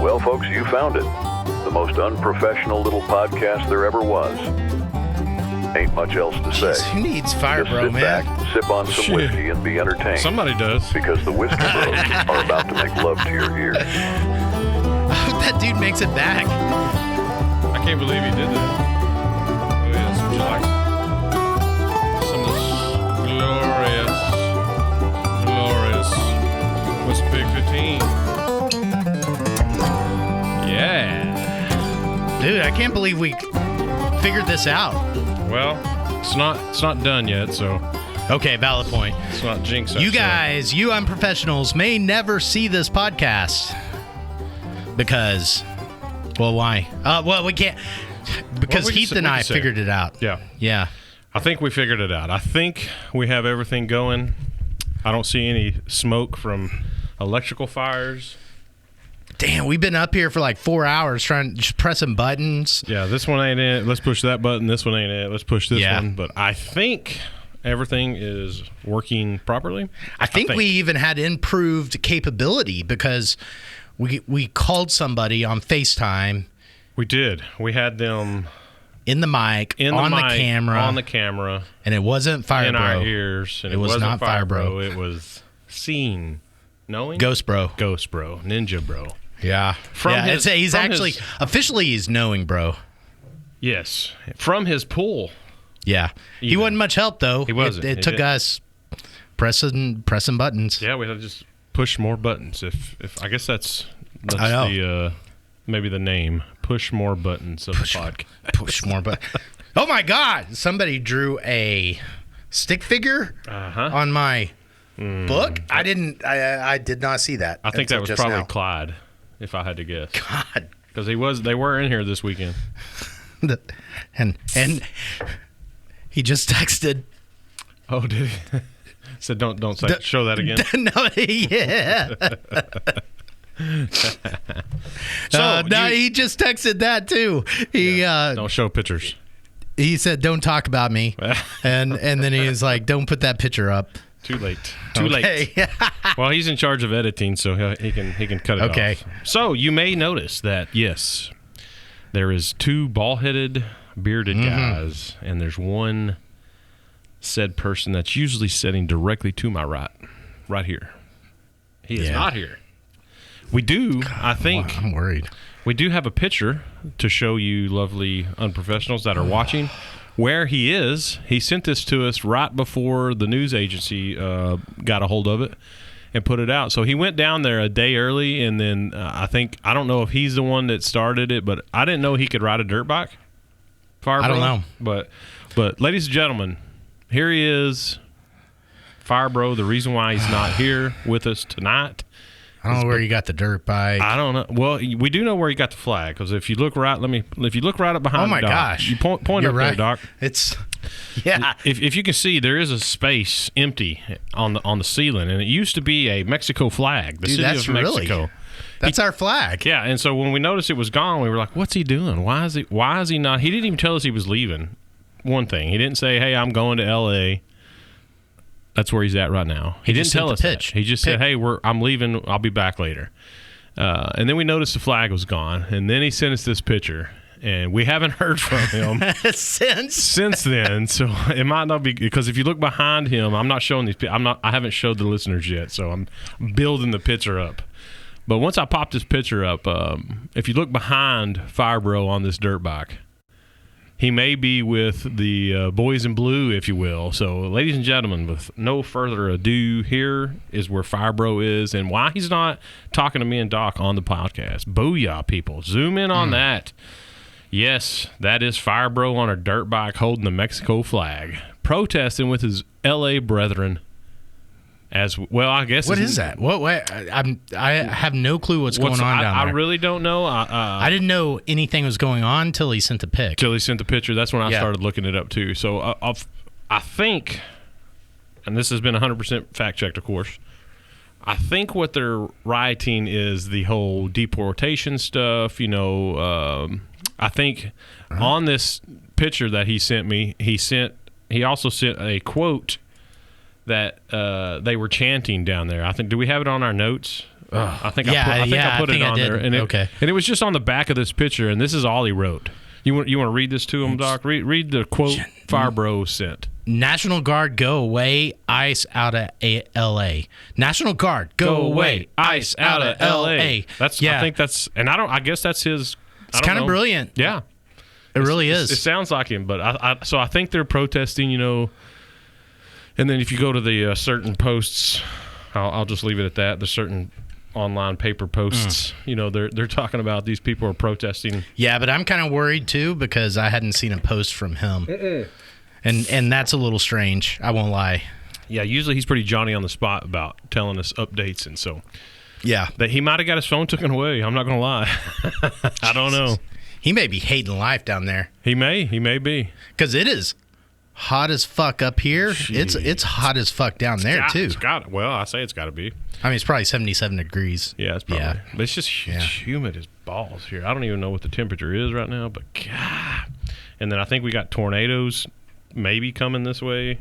Well, folks, you found it. The most unprofessional little podcast there ever was. Ain't much else to say. Jeez, who needs Fire Just Bro, sit man? back, sip on some whiskey, and be entertained. Somebody does. Because the Whiskey Bros are about to make love to your ears. I hope that dude makes it back. I can't believe he did that. Oh, yes. Would you like some of this glorious West Pig 15? Yeah. Dude, I can't believe we figured this out. Well, it's not done yet, so Okay, valid point. it's not jinx. You guys, you unprofessionals, may never see this podcast because, well, why? Well, we can't because Well, we Heath can and I say- figured it out. Yeah. Yeah. I think we figured it out. I think we have everything going. I don't see any smoke from electrical fires. Damn, we've been up here for like 4 hours trying just pressing buttons. Yeah, this one ain't it. Let's push that button. This one ain't it. Let's push this Yeah. one. But I think everything is working properly. I think we even had improved capability because we called somebody on FaceTime We did. We had them in the mic, in on the the mic, camera, on the camera, and it wasn't Fire in Bro. our ears. And It was wasn't not Fire Bro. It was seen, knowing, Ghost Bro. Ghost Bro, Ninja Bro. Yeah. From yeah, his- he's from actually his- officially he's knowing, bro. Yes, from his pool. Yeah. He Even. wasn't much help though. He wasn't. It He took didn't. us pressing buttons. Yeah, we had to just push more buttons. If I guess that's I know. the maybe the name. Push more buttons of the podcast. Push more buttons. Oh my God! Somebody drew a stick figure on my book. I didn't. I did not see that. I think that until was just probably now. Clyde, if I had to guess, God. because they were in here this weekend. And he just texted. Oh, did he? Said don't say, show that again. No, yeah. So no, he just texted that too. He don't show pictures. he said, "Don't talk about me," and then he was like, "Don't put that picture up." Too late. Too late. Well, he's in charge of editing, so he can cut it Okay. off. So you may notice that yes, there is two bald-headed, bearded guys, and there's one said person that's usually sitting directly to my right here. He is Yeah. not here. We do, I think, I'm worried. we do have a picture to show you lovely unprofessionals that are watching where he is. He sent this to us right before the news agency got a hold of it and put it out. So he went down there a day early, and then I don't know if he's the one that started it, but I didn't know he could ride a dirt bike. I don't know. But ladies and gentlemen, here he is, Fire Bro. The reason why he's not here with us tonight, I don't know where you got the dirt bike. I don't know. Well, we do know where he got the flag, because if you look right, if you look right up behind. Oh my Doc, gosh! You point You're up right. there, Doc. It's yeah. If you can see, there is a space empty on the ceiling, and it used to be a Mexico flag. The Dude, city that's of Mexico. That's our flag. Yeah, and so when we noticed it was gone, we were like, "What's he doing? Why is he not?" He didn't even tell us he was leaving. One thing, he didn't say, "Hey, I'm going to L.A." That's where he's at right now. He didn't just tell sent us the that. pitch. He just said, "Hey, I'm leaving. I'll be back later." And then we noticed the flag was gone, and then he sent us this picture, and we haven't heard from him since then. So it might not be, because if you look behind him, I'm not showing these. I haven't showed the listeners yet, so I'm building the picture up. But once I pop this picture up, if you look behind Fire Bro on this dirt bike, he may be with the boys in blue, if you will. So, ladies and gentlemen, with no further ado, here is where Fire Bro is and why he's not talking to me and Doc on the podcast. Booyah, people. Zoom in on that. Yes, that is Fire Bro on a dirt bike holding the Mexico flag, protesting with his L.A. brethren. As well, I guess. What is that? What? I have no clue what's going on down there. I really don't know. I didn't know anything was going on until he sent the pic. Till he sent the picture. That's when I Yeah. started looking it up too. So I think, and this has been 100% fact checked, of course. I think what they're writing is the whole deportation stuff. I think on this picture that he sent me, he sent he also sent a quote that they were chanting down there. I think. Do we have it on our notes? I think I put it on there, and it was just on the back of this picture. And this is all he wrote. You want to read this to him, Doc? Read the quote Clyde-Bro sent. National Guard, go away. ICE out of L.A. National Guard, go away. ICE out of L.A. I think that's, and I guess that's his. It's kind of brilliant. Yeah, it really is. It sounds like him, but I think they're protesting. And then if you go to the certain posts, I'll just leave it at that. The certain online paper posts, they're talking about these people are protesting. Yeah, but I'm kind of worried too because I hadn't seen a post from him, and that's a little strange. I won't lie. Yeah, usually he's pretty Johnny on the spot about telling us updates, and so that he might have got his phone taken away. I'm not gonna lie. I don't know. He may be hating life down there. He may be because it is hot as fuck up here. Jeez. It's hot as fuck down there too. I say it's got to be. I mean, it's probably 77 degrees. Yeah, it's probably. Yeah. But it's just humid as balls here. I don't even know what the temperature is right now, but God. And then I think we got tornadoes maybe coming this way.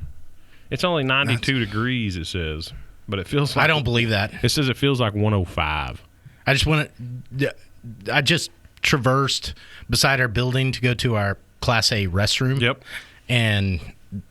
It's only 92 degrees, it says, but it feels like. I don't believe that. It says it feels like 105. I just traversed beside our building to go to our Class A restroom. Yep. And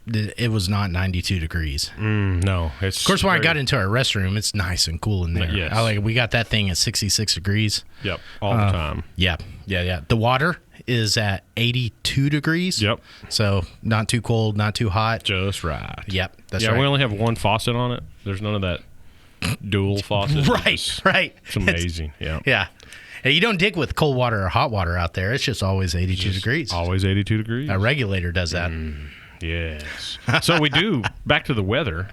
it was not 92 degrees. No. Of course, when I got into our restroom, it's nice and cool in there. Yes. We got that thing at 66 degrees. Yep, all the time. Yeah. The water is at 82 degrees. Yep. So not too cold, not too hot. Just right. Yep, that's right. Yeah, we only have one faucet on it. There's none of that dual faucet. Right. It's amazing. Yeah. Hey, you don't dig with cold water or hot water out there. It's just always 82 degrees. Always 82 degrees. A regulator does that. Yes. So we do, back to the weather.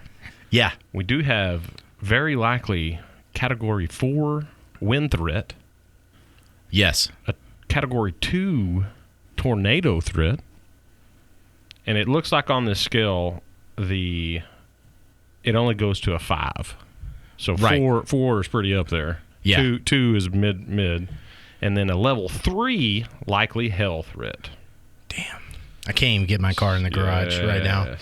Yeah. We do have very likely Category 4 wind threat. Yes. A Category 2 tornado threat. And it looks like on this scale, it only goes to a 5. So 4 is pretty up there. Yeah. Two is mid, and then a level 3 likely hail threat. Damn, I can't even get my car in the garage right now.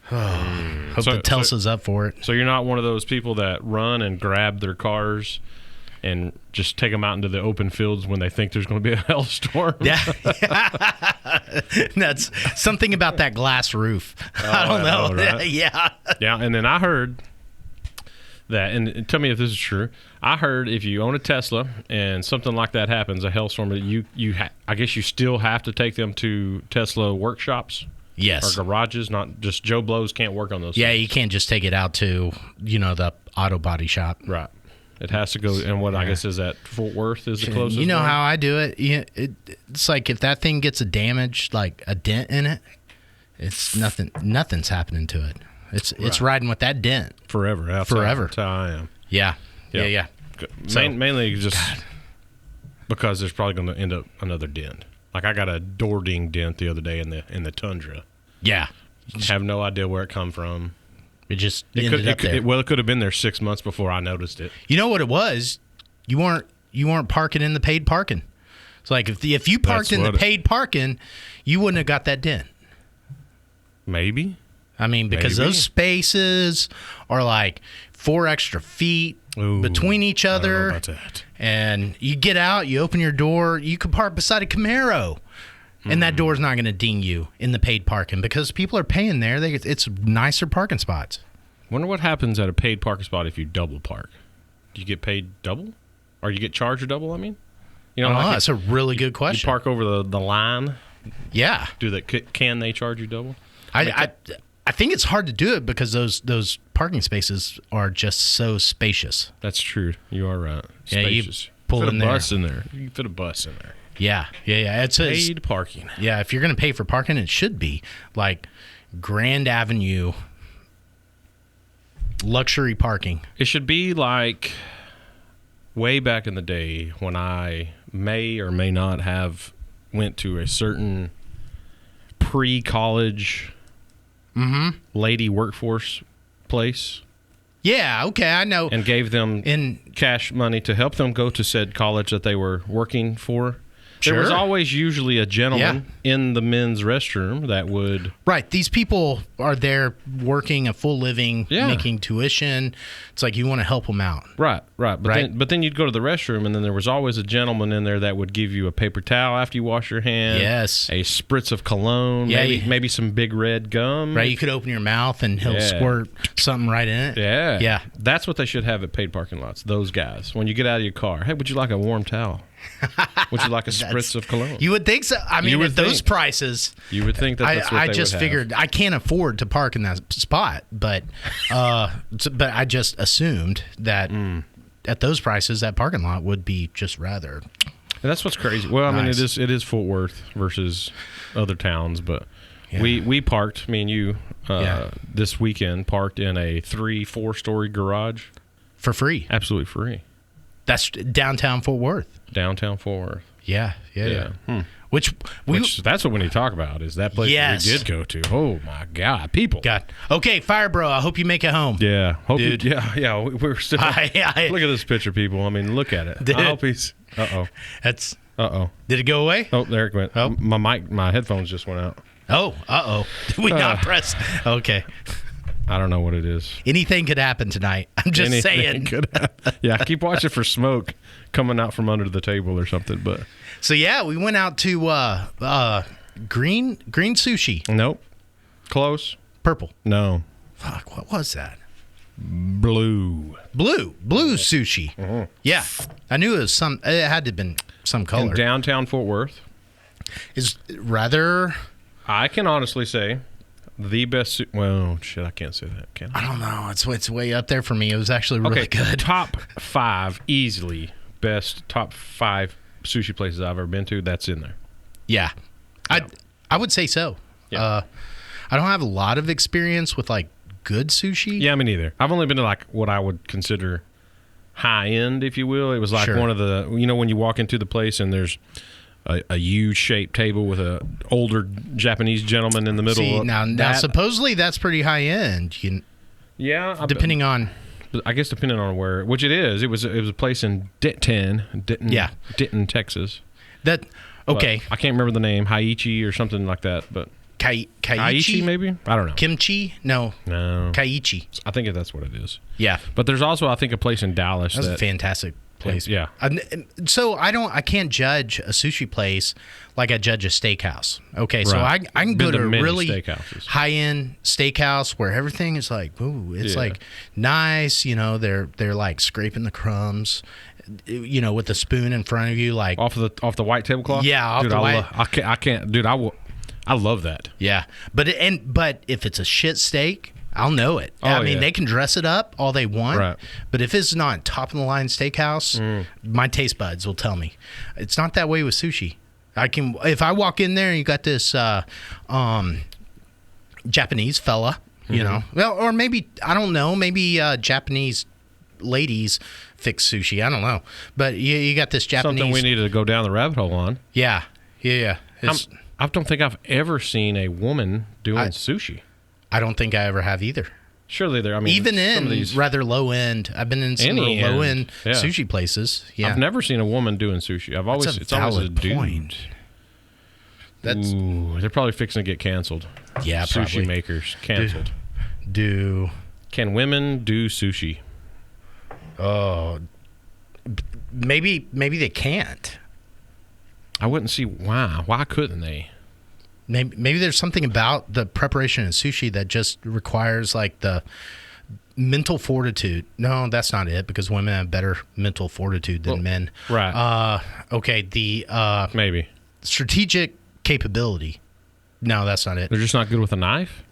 Hope the Telsa's up for it. So you're not one of those people that run and grab their cars and just take them out into the open fields when they think there's going to be a hailstorm. Yeah. That's something about that glass roof. I don't know. Right? Yeah. And then I heard that, and tell me if this is true. I heard if you own a Tesla and something like that happens, a hailstorm, I guess you still have to take them to Tesla workshops. Yes. Or garages, not just Joe Blows can't work on those. Yeah, things. you can't just take it out to, the auto body shop. Right. It has to go, and I guess is that Fort Worth is the closest. You know how I do it? It's like if that thing gets a damage, like a dent in it, it's nothing's happening to it. It's riding with that dent forever. That's how I am. Yeah. So, mainly just because there's probably going to end up another dent. Like I got a door ding dent the other day in the Tundra. Yeah. Have no idea where it come from. It just ended up there. It could have been there 6 months before I noticed it. You know what it was? You weren't parking in the paid parking. It's like if you parked in the paid parking, you wouldn't have got that dent. Maybe. I mean, because those spaces are like 4 extra feet between each other. I don't know about that. And you get out, you open your door, you could park beside a Camaro. And that door's not going to ding you in the paid parking because people are paying there. It's nicer parking spots. Wonder what happens at a paid parking spot if you double park. Do you get paid double? Or you get charged double, I mean? That's a really good question. You park over the line? Yeah. Can they charge you double? I think it's hard to do it because those parking spaces are just so spacious. That's true. You are right. Spacious. You pull in there. Bus in there. You can fit a bus in there. Yeah. It's paid parking. Yeah, if you're going to pay for parking, it should be like Grand Avenue luxury parking. It should be like way back in the day when I may or may not have went to a certain pre-college lady workforce place. Yeah, okay, I know. And gave them cash money to help them go to said college that they were working for. There was Sure. always usually a gentleman in the men's restroom that would. Right. These people are there working a full living, Yeah. making tuition. It's like you want to help them out. Right. But Right. then you'd go to the restroom, and then there was always a gentleman in there that would give you a paper towel after you wash your hands. Yes. A spritz of cologne. Yeah, maybe some big red gum. Right. You could open your mouth and he'll squirt something right in it. Yeah. Yeah. That's what they should have at paid parking lots. Those guys. When you get out of your car, hey, would you like a warm towel? Would you like a spritz of cologne? You would think so. I mean, would at those think. prices, You would think that's what I they just would have. figured I can't afford to park in that spot, but but I just assumed that at those prices, that parking lot would be just rather. And that's what's crazy. Well, I mean, Nice. it is Fort Worth versus other towns, but Yeah. we parked, me and you, Yeah. this weekend, parked in a 3-4 story garage, For free. absolutely free, That's downtown Fort Worth. downtown Fort Worth. Yeah. Hmm. Which That's what we need to talk about is that place Yes. that we did go to. Oh my God, people! got. Okay, Fire Bro, I hope you make it home. Yeah, Dude. we're still. Look at this picture, people. I mean, look at it. Dude. I hope he's. That's. Oh. Did it go away? Oh, there it went. Oh. My headphones just went out. Oh, Did we not press? Okay. I don't know what it is. Anything could happen tonight. I'm just Anything saying. could happen. Yeah, keep watching for smoke coming out from under the table or something. But So yeah, we went out to green sushi. nope, close. Purple. No, Fuck, what was that? blue. Blue sushi. Yeah, I knew it was some. It had to have been some color. In downtown Fort Worth, Is rather. I can honestly say the best. Well, shit, I can't say that. Can I? I don't know. It's way up there for me. It was actually really good. Top 5 easily best top 5 sushi places I've ever been to. That's in there. Yeah, I would say so. Yeah. I don't have a lot of experience with like good sushi. Yeah, me neither. I've only been to like what I would consider high end, if you will. It was like Sure. one of the, when you walk into the place and there's a U-shaped table with a older Japanese gentleman in the middle. See, now supposedly that's pretty high end. Yeah, Depending on. I guess depending on where, which it is. It was a place in Denton, Yeah. Denton, Texas. That okay. But I can't remember the name, Haiichi or something like that. But Kaiichi maybe, I don't know. Kimchi? No, Kaiichi. I think that's what it is. Yeah, But there's also, I think, a place in Dallas that's a fantastic place. Yeah. So I can't judge a sushi place like I judge a steakhouse. Okay, so Right. I can go Been to to a many really steakhouses. high end steakhouse where everything is like, ooh, it's Yeah. like nice. They're like scraping the crumbs. With the spoon in front of you, like off the white tablecloth. Yeah, off dude, the white. I can't, dude. I love that. yeah. But if it's a shit steak, I'll know it. Oh, I mean, yeah. they can dress it up all they want, Right. but if it's not top of the line steakhouse, my taste buds will tell me. It's not that way with sushi. If I walk in there and you got this Japanese fella, well, or maybe I don't know, maybe Japanese ladies fix sushi. I don't know, but you got this Japanese. Something we need to go down the rabbit hole on. Yeah. I don't think I've ever seen a woman doing sushi. I don't think I ever have either. Surely there. I mean, Even some in of these, rather low end, I've been in some Any low end, end yeah. sushi places. Yeah, I've never seen a woman doing sushi. It's always a dude. point. That's Ooh, they're probably fixing to get canceled. yeah, Sushi probably. makers canceled. Can women do sushi? maybe they can't. I wouldn't see why. Why couldn't they? Maybe there's something about the preparation of sushi that just requires like the mental fortitude. No, that's not it because women have better mental fortitude than men. Right. Okay. The Maybe strategic capability. No, that's not it. they're just not good with a knife.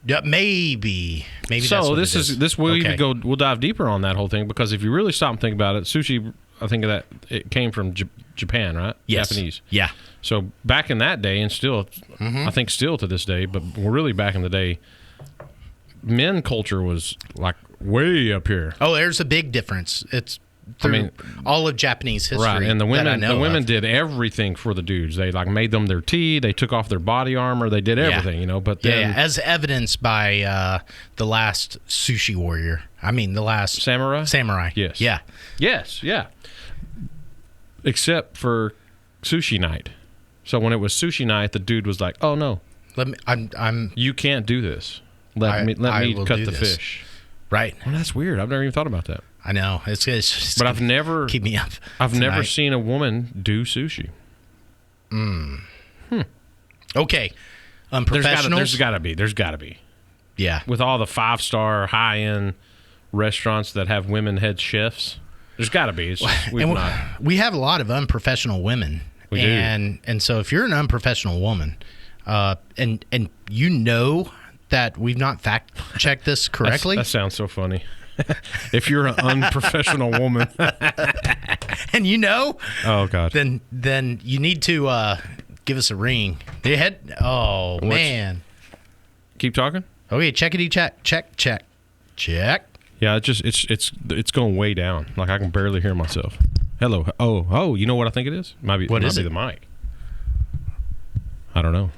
Yeah, maybe. That's So what this it is this. We'll Okay. even go. We'll dive deeper on that whole thing because if you really stop and think about it, sushi. I think that it came from Japan, right? Yes. Japanese. Yeah. So back in that day, and still, I think still to this day, but really back in the day, men culture was like way up here. Oh, there's a big difference. It's through all of Japanese history. Right, and the that I women, know of. did everything for the dudes. They like made them their tea. They took off their body armor. They did everything, But then as evidenced by the last sushi warrior. I mean, the last samurai. samurai. Yes. Yeah. Yes. Yeah. Except for sushi night. So when it was sushi night, the dude was like, "Oh no, you can't do this. Let me cut the fish." Right. Well, that's weird. I've never even thought about that. I know. It's but I've never keep me up. I've never seen a woman do sushi. Okay. Unprofessional. There's got to be. Yeah. With all the 5-star high-end restaurants that have women head chefs, there's got to be. It's just, we have a lot of unprofessional women. We do. And so if you're an unprofessional woman, and you know that we've not fact checked this correctly. That sounds so funny. If you're an unprofessional woman, and you know, oh god, then you need to give us a ring. Man. Keep talking. Okay, check. Yeah, it's going way down. Like I can barely hear myself. Hello. Oh, you know what I think it is? Might be the mic. I don't know.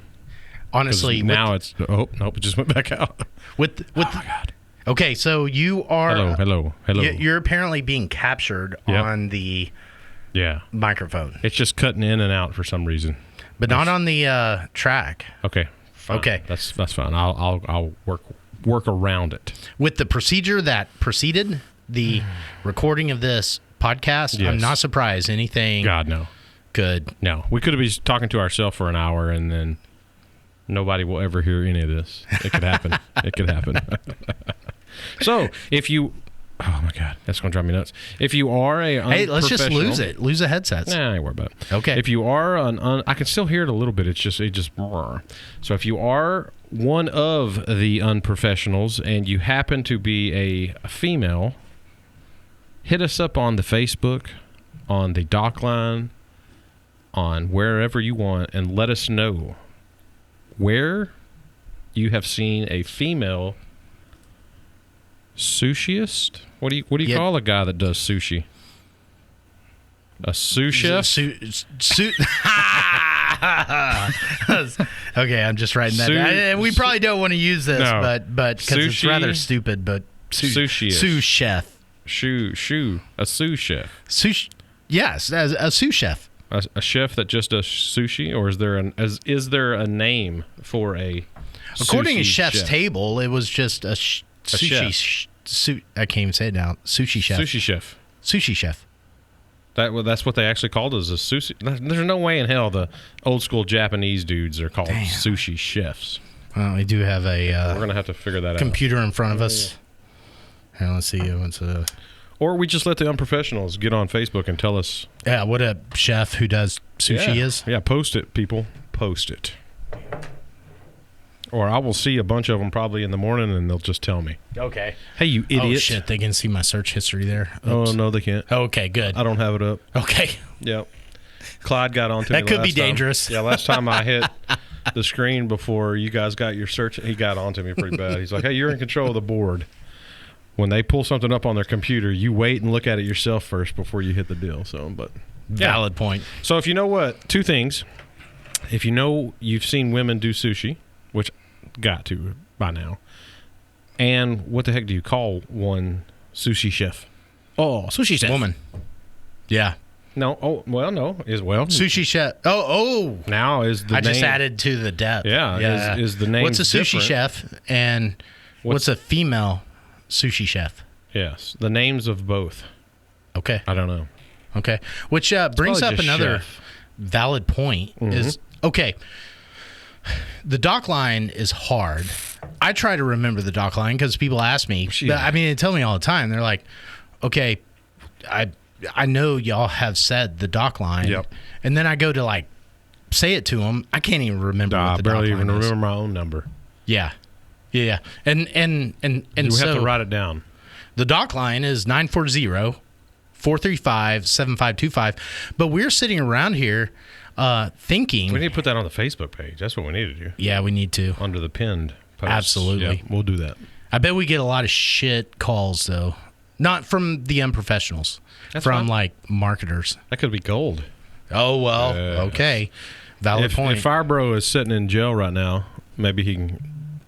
Honestly, now it's nope, it just went back out. Oh my god. Okay, so you are hello. You're apparently being captured on the microphone. It's just cutting in and out for some reason, but not on the track. Okay. Fine. Okay, that's fine. I'll work around it. With the procedure that preceded the recording of this podcast, yes. I'm not surprised anything. God no. Good. No, we could have been talking to ourselves for an hour and then nobody will ever hear any of this. It could happen. It could happen. So if you, oh my God, that's going to drive me nuts. If you are hey, let's just lose the headsets. Nah, I ain't worried about it. Okay. If you are I can still hear it a little bit. It just. So if you are one of the unprofessionals and you happen to be a female, hit us up on the Facebook, on the dock line, on wherever you want, and let us know where you have seen a female sushiist. What do you call a guy that does sushi? A sous chef? Okay, I'm just writing that down. We probably don't want to use this, but because it's rather stupid. But sushi, sous chef, a sous chef. Yes, as a sous chef. A chef that just does sushi, or is there a name for a? According to Chef's Table, it was just a sushi. I can't even say it now. Sushi chef. Sushi chef. That's what they actually called as a sushi. There's no way in hell the old school Japanese dudes are called sushi chefs. Well, we do have we're gonna have to figure that computer in front of us. Here, let's see. Or we just let the unprofessionals get on Facebook and tell us. Yeah, what a chef who does sushi is. Yeah, post it, people. Post it. Or I will see a bunch of them probably in the morning, and they'll just tell me. Okay. Hey, you idiot. Oh, shit. They can see my search history there. Oops. Oh, no, they can't. Okay, good. I don't have it up. Okay. Yep. Clyde got onto me That could be dangerous. Yeah, last time I hit the screen before you guys got your search, he got onto me pretty bad. He's like, hey, you're in control of the board. When they pull something up on their computer, you wait and look at it yourself first before you hit the deal. Valid point. So if you know what, two things. If you know you've seen women do sushi, which got to by now, and what the heck do you call one sushi chef? Oh, sushi chef. Woman. Yeah. No. Oh, well, no. Sushi chef. Oh. Now is the name. Just added to the depth. Yeah. Is the name What's a sushi different? chef and what's a female sushi chef? Yes. The names of both. Okay. I don't know. Okay. Which brings up another valid point is, okay, the dock line is hard. I try to remember the dock line because people ask me. I mean, they tell me all the time. They're like, okay, I know y'all have said the dock line. Yep. And then I go to say it to them. I can't even remember what the dock line is. I barely even remember my own number. Yeah. Yeah. And you have to write it down. The dock line is 940-435-7525. But we're sitting around here thinking. We need to put that on the Facebook page. That's what we need to do. Yeah, we need to. Under the pinned posts. Absolutely. Yeah, we'll do that. I bet we get a lot of shit calls, though. Not from the unprofessionals. That's from, fine. Marketers. That could be gold. Oh, well, okay. Valid point. If Clyde-Bro is sitting in jail right now, maybe he can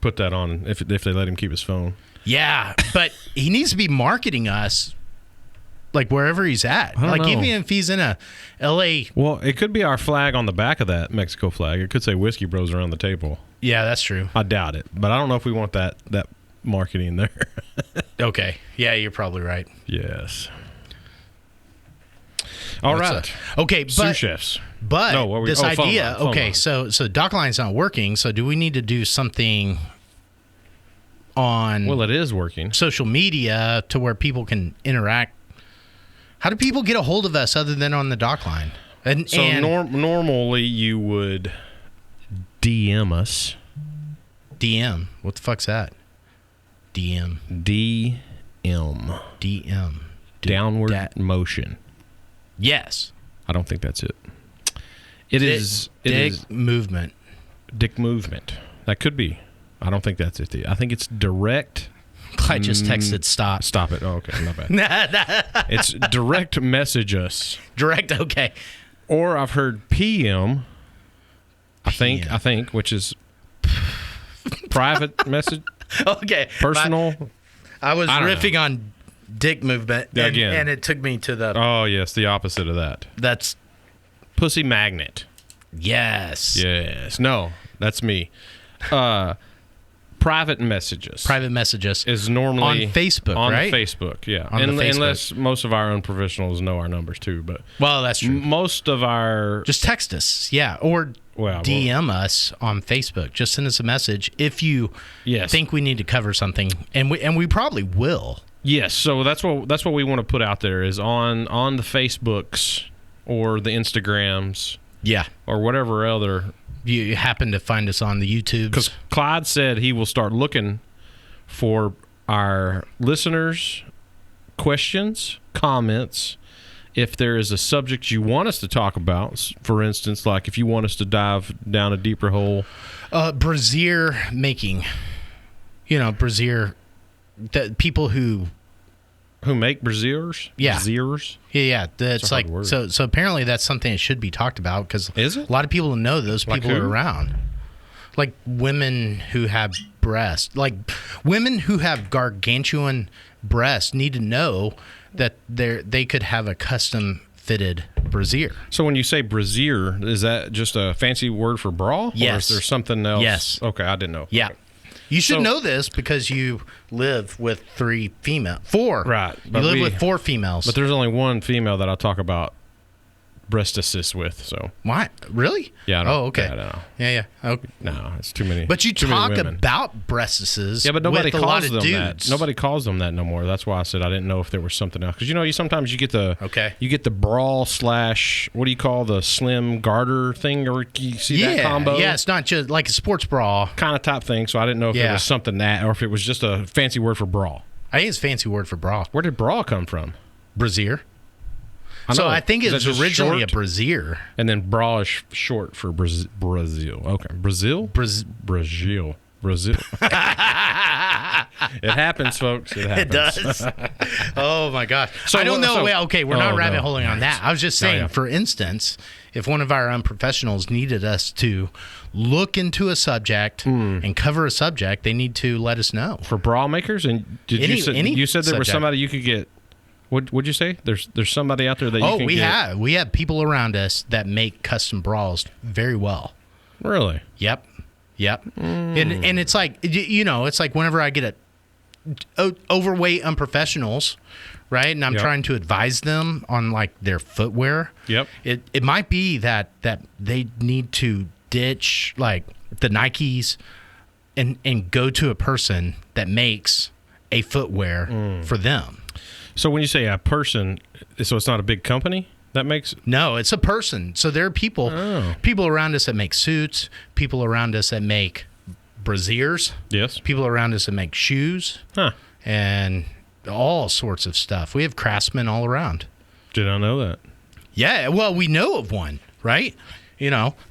put that on if they let him keep his phone. Yeah, but he needs to be marketing us like wherever he's at. I don't know. Even if he's in a L.A. Well, it could be our flag on the back of that Mexico flag. It could say Whiskey Bros around the table. Yeah, that's true. I doubt it, but I don't know if we want that marketing there. Okay. Yeah, you're probably right. Yes. All right. Okay, Sous chefs. But No, this idea, phone okay, line. so Dockline's not working. So do we need to do something on Well, it is working. social media to where people can interact? How do people get a hold of us other than on the Dockline? So normally you would DM us. DM. What the fuck's that? DM. DM. Downward motion. Yes. I don't think that's it. It is movement. Dick movement. That could be. I don't think that's it. I think it's direct. Clyde just texted stop. Stop it. Oh, okay. Not bad. It's direct message us. Direct, okay. Or I've heard PM. I think, which is private message. Okay. Personal. I was riffing on dick movement, and it took me to the... Oh, yes, the opposite of that. That's... Pussy magnet. Yes. Yes. No, that's me. Private messages. Private messages. Is normally... On Facebook, on right? Facebook, yeah. On the Facebook. Unless most of our unprofessionals know our numbers, too. But well, that's true. Most of our... Just text us, yeah. Or DM us on Facebook. Just send us a message if you think we need to cover something. And we probably will. Yes, so that's what we want to put out there is on the Facebooks or the Instagrams. Yeah. Or whatever other... You happen to find us on the YouTubes. Because Clyde said he will start looking for our listeners' questions, comments. If there is a subject you want us to talk about, for instance, like if you want us to dive down a deeper hole. Brazier making. Brazier... The people who make braziers? Yeah. Braziers? Yeah. That's like so apparently that's something that should be talked about because a lot of people know those people are around. Like women who have breasts. Like women who have gargantuan breasts need to know that they could have a custom fitted brazier. So when you say brazier, is that just a fancy word for bra? Yes. Or is there something else? Yes. Okay, I didn't know. Yeah. Okay. You should know this because you live with 4. Right. You live with 4 females. But there's only one female that I talk about breastitis with. So what? Really? Yeah. Okay. I don't know. Yeah. Okay. No, it's too many. But you talk about breastises. Yeah, but nobody with a calls lot of them dudes. that. Nobody calls them that no more. That's why I said I didn't know if there was something else. Because sometimes you get the brawl / what do you call the slim garter thing, or you see that combo? Yeah, it's not just like a sports bra kind of type thing. So I didn't know if it was something that, or if it was just a fancy word for bra. I think it's a fancy word for bra. Where did bra come from? Brazier. I think it was originally a brazier. And then bra is short for Brazil. Okay. Brazil? Brazil. It happens, folks. It happens. It does. Oh, my gosh. So, I don't know. We're not rabbit holing on that. I was just saying, for instance, if one of our unprofessionals needed us to look into a subject and cover a subject, they need to let us know. For bra makers? And you said there was somebody you could get. What'd you say? There's somebody out there that you can get. We have people around us that make custom bras very well. Really? Yep. And it's like it's like whenever I get overweight unprofessionals, right? And I'm trying to advise them on like their footwear. Yep. It might be that they need to ditch like the Nikes and go to a person that makes a footwear for them. So when you say a person, so it's not a big company that makes... No, it's a person. So there are people around us that make suits, people around us that make braziers. Yes. People around us that make shoes. Huh. And all sorts of stuff. We have craftsmen all around. Did I know that? Yeah, well, we know of one, right?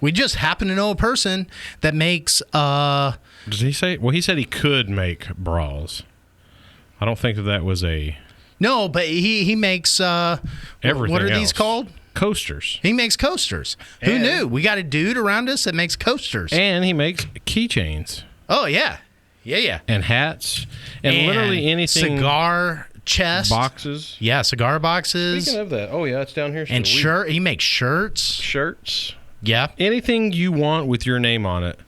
We just happen to know a person that makes... Did he say... Well, he said he could make bras. I don't think that was a... No, but he makes everything. What are else. these called? Coasters. He makes coasters. Who knew? We got a dude around us that makes coasters. And he makes keychains. Oh yeah. Yeah. And hats. And literally anything. Cigar chest. Boxes. Yeah, cigar boxes. Speaking of that, it's down here. And he makes shirts. Shirts. Yeah. Anything you want with your name on it.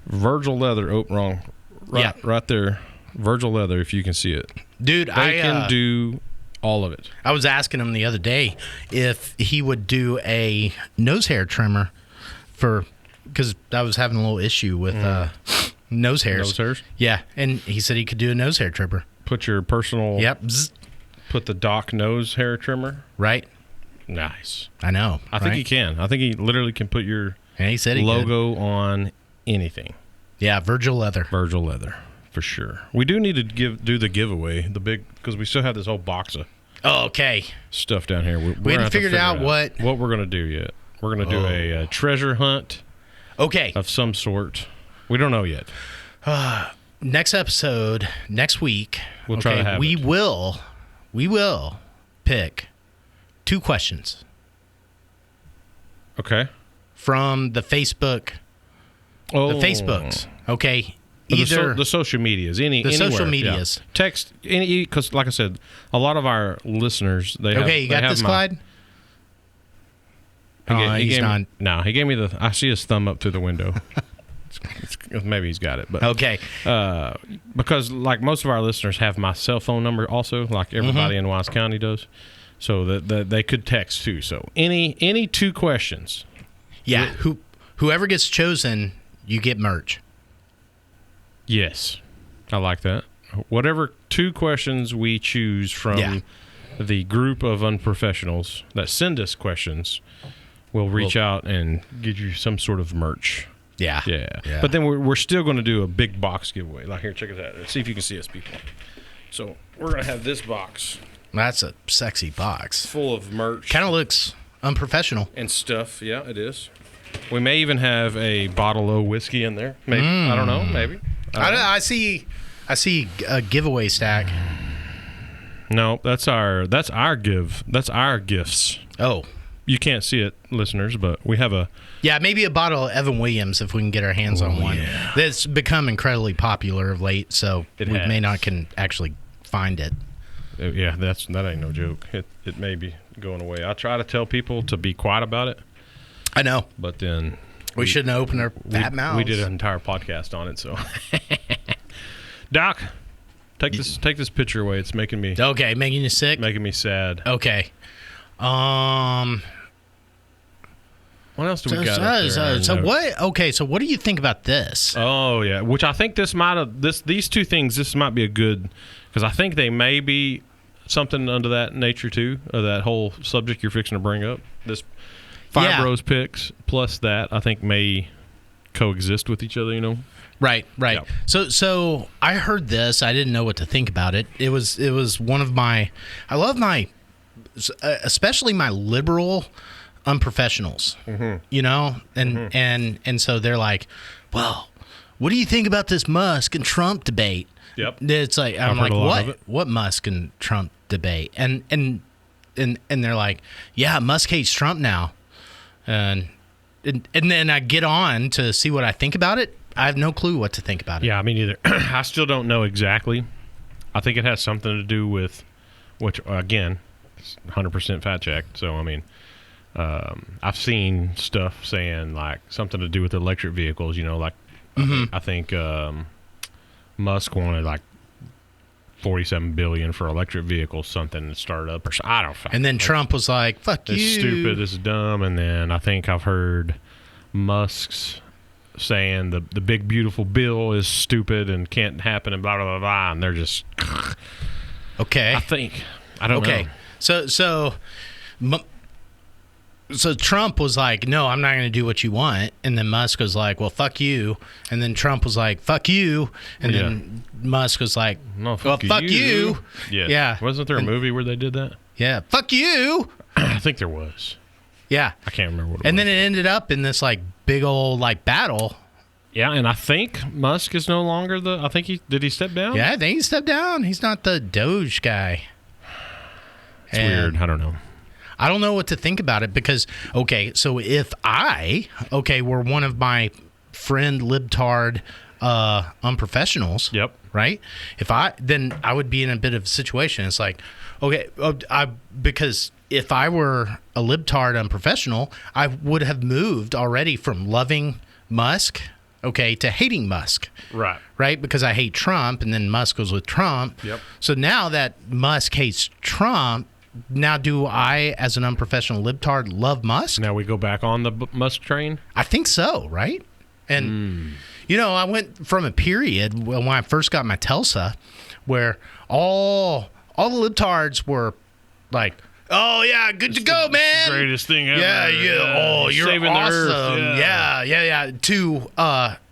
Virgil Leather. Oh, wrong. Right there. Virgil Leather, if you can see it. Dude, they can do all of it. I was asking him the other day if he would do a nose hair trimmer because I was having a little issue with nose hairs. Nose hairs? Yeah, and he said he could do a nose hair trimmer. Put your personal... Yep. Put the Doc nose hair trimmer? Right. Nice. I know. I think he can. I think he literally can put your he said logo on anything. Yeah, Virgil Leather. Virgil Leather, for sure. We do need to do the giveaway, the big, because we still have this whole box of stuff down here. We haven't figured out what we're going to do yet. We're going to do a treasure hunt. Okay. Of some sort. We don't know yet. Next episode, next week, we'll try to have we will pick 2 questions. Okay. From the Facebook. The Facebooks. Okay. Either the social medias, anywhere. Social medias. Yeah. Text any, because like I said, a lot of our listeners they have. Okay, you got this, Clyde? He's not. No, he gave me I see his thumb up through the window. Maybe he's got it, but okay. Because like most of our listeners have my cell phone number also, like everybody in Wise County does, so that they could text too. So any 2 questions. Yeah. Whoever gets chosen, you get merch. Yes, I like that. Whatever 2 questions we choose from the group of unprofessionals that send us questions, we'll reach out and get you some sort of merch. Yeah. But then we're still going to do a big box giveaway. Like, here, check it out. Let's see if you can see us, people. So we're going to have this box. That's a sexy box. Full of merch. Kind of looks unprofessional. And stuff. Yeah, it is. We may even have a bottle of whiskey in there. Maybe. I don't know. Maybe. I see a giveaway stack. No, that's our give. That's our gifts. Oh. You can't see it, listeners, but we have a... Yeah, maybe a bottle of Evan Williams if we can get our hands on one. Yeah. That's become incredibly popular of late, so may not can actually find it. Yeah, that ain't no joke. It may be going away. I try to tell people to be quiet about it. I know. But then... We shouldn't open our fat mouths. We did an entire podcast on it, so... Doc, take this picture away. It's making me... Okay, making you sick? Making me sad. Okay. What else do we got? So what? Okay, so what do you think about this? Oh yeah, which I think these 2 things. This might be a good, because I think they may be something under that nature too, of that whole subject you're fixing to bring up. This Bros picks plus that I think may coexist with each other. You know. Right. Yeah. So I heard this. I didn't know what to think about it. It was one of my. I love especially my liberal unprofessionals, you know, and so they're like, well, what do you think about this Musk and Trump debate? Yep. It's like I'm like, what Musk and Trump debate? And they're like, yeah, Musk hates Trump now, and then I get on to see what I think about it. I have no clue what to think about it. Yeah, me neither. I still don't know exactly. I think it has something to do with, which again, 100% fact checked. So I mean. I've seen stuff saying like something to do with electric vehicles, you know, like I think Musk wanted like $47 billion for electric vehicles, something to start up, or I don't know. And then Trump was like, "Fuck you, it's stupid, this is dumb." And then I think I've heard Musk's saying the big beautiful bill is stupid and can't happen and blah blah blah blah, and they're just okay. I don't know. So Trump was like, no, I'm not going to do what you want. And then Musk was like, well, fuck you. And then Trump was like, fuck you. And then Musk was like, no, fuck you. Yeah. Wasn't there a movie where they did that? Yeah. Fuck you. I think there was. Yeah. I can't remember what it was. And then it ended up in this like big old like battle. Yeah, and I think Musk is no longer did he step down? Yeah, I think he stepped down. He's not the Doge guy. It's weird. I don't know. I don't know what to think about it because, okay, so if were one of my friend libtard unprofessionals. Yep. Right. Then I would be in a bit of a situation. It's like, okay, because if I were a libtard unprofessional, I would have moved already from loving Musk, okay, to hating Musk. Right. Right? Because I hate Trump, and then Musk was with Trump. Yep. So now that Musk hates Trump, now do I, as an unprofessional libtard, love Musk? Now we go back on the Musk train? I think so, right? And, I went from a period when I first got my Telsa where all the libtards were like, oh, yeah, good to go, man. Greatest thing ever. Yeah. Oh, you're saving awesome. the earth. Yeah. To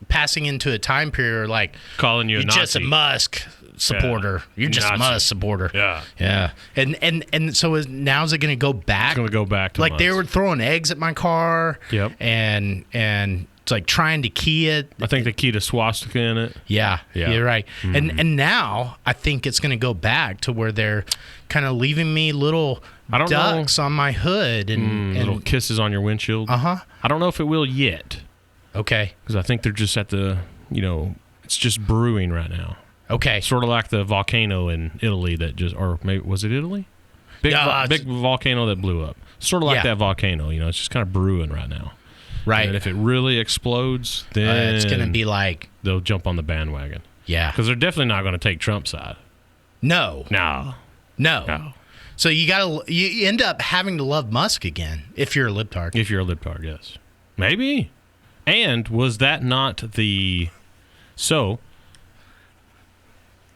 passing into a time period like calling you a Nazi. Just a Musk supporter. You're just Nazi. a Musk supporter. Yeah. And so now is it going to go back? It's going to go back to like Musk. They were throwing eggs at my car. Yep. And it's like trying to key it. I think they keyed a swastika in it. Yeah. You're right. Mm-hmm. And now I think it's going to go back to where they're kind of leaving me little ducks on my hood and little kisses on your windshield. Uh-huh. I don't know if it will yet. Okay. Because I think they're just at the, it's just brewing right now. Okay. Sort of like the volcano in Italy that or maybe, was it Italy? Big volcano that blew up. Sort of like that volcano, it's just kind of brewing right now. Right. And if it really explodes, then it's going to be like they'll jump on the bandwagon. Yeah. Because they're definitely not going to take Trump's side. No. No. So you end up having to love Musk again if you're a libtard. If you're a libtard, yes. Maybe. And was that not so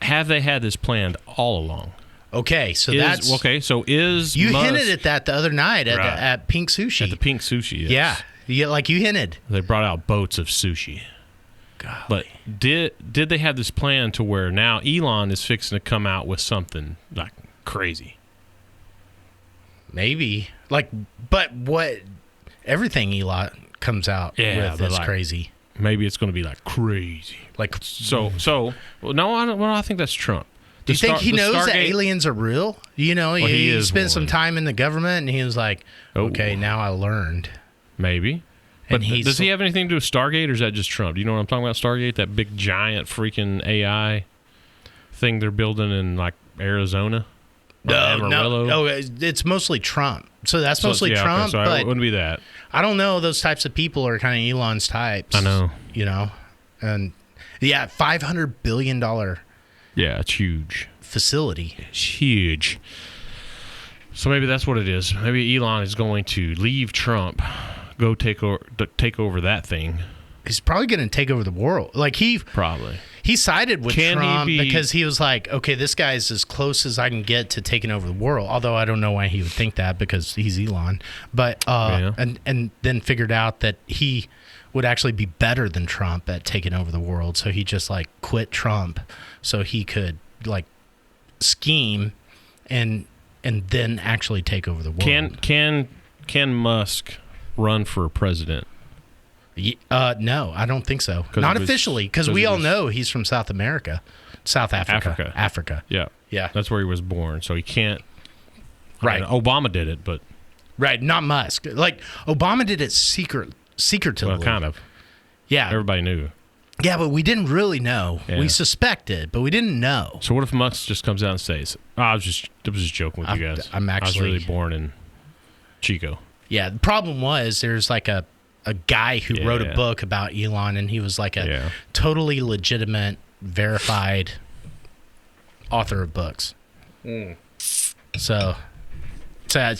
have they had this planned all along? Okay, so you Musk, hinted at that the other night at Pink Sushi. At the Pink Sushi, yes. Yeah, like you hinted. They brought out boats of sushi. Golly. But did they have this plan to where now Elon is fixing to come out with something like crazy? Maybe. But what everything Elon comes out with is crazy. Maybe it's going to be like crazy. I think that's Trump. Do you think he knows that aliens are real? He spent some time in the government and he was like, okay, now I learned. Maybe. But does he have anything to do with Stargate or is that just Trump? Do you know what I'm talking about, Stargate? That big giant freaking AI thing they're building in Arizona? No, it's mostly Trump. So that's mostly Trump. Okay, so but it wouldn't be that. I don't know. Those types of people are kind of Elon's types. I know. And $500 billion. Yeah, it's huge. Facility. It's huge. So maybe that's what it is. Maybe Elon is going to leave Trump, go take over that thing. He's probably going to take over the world. Probably. He sided with Trump because he was like, okay, this guy's as close as I can get to taking over the world. Although I don't know why he would think that because he's Elon. But and then figured out that he would actually be better than Trump at taking over the world. So he just quit Trump so he could scheme and then actually take over the world. Can Musk run for president? No, I don't think so. Not officially, because we all know he's from South Africa. Yeah. That's where he was born, so he can't. Right. Obama did it, but right, not Musk. Obama did it secretly. Well, kind of. Yeah. Everybody knew. Yeah, but we didn't really know. Yeah. We suspected, but we didn't know. So what if Musk just comes out and says, I was just joking with you guys. I was really born in Chico. Yeah, the problem was there's a guy who wrote a book about Elon, and he was a totally legitimate, verified author of books. So I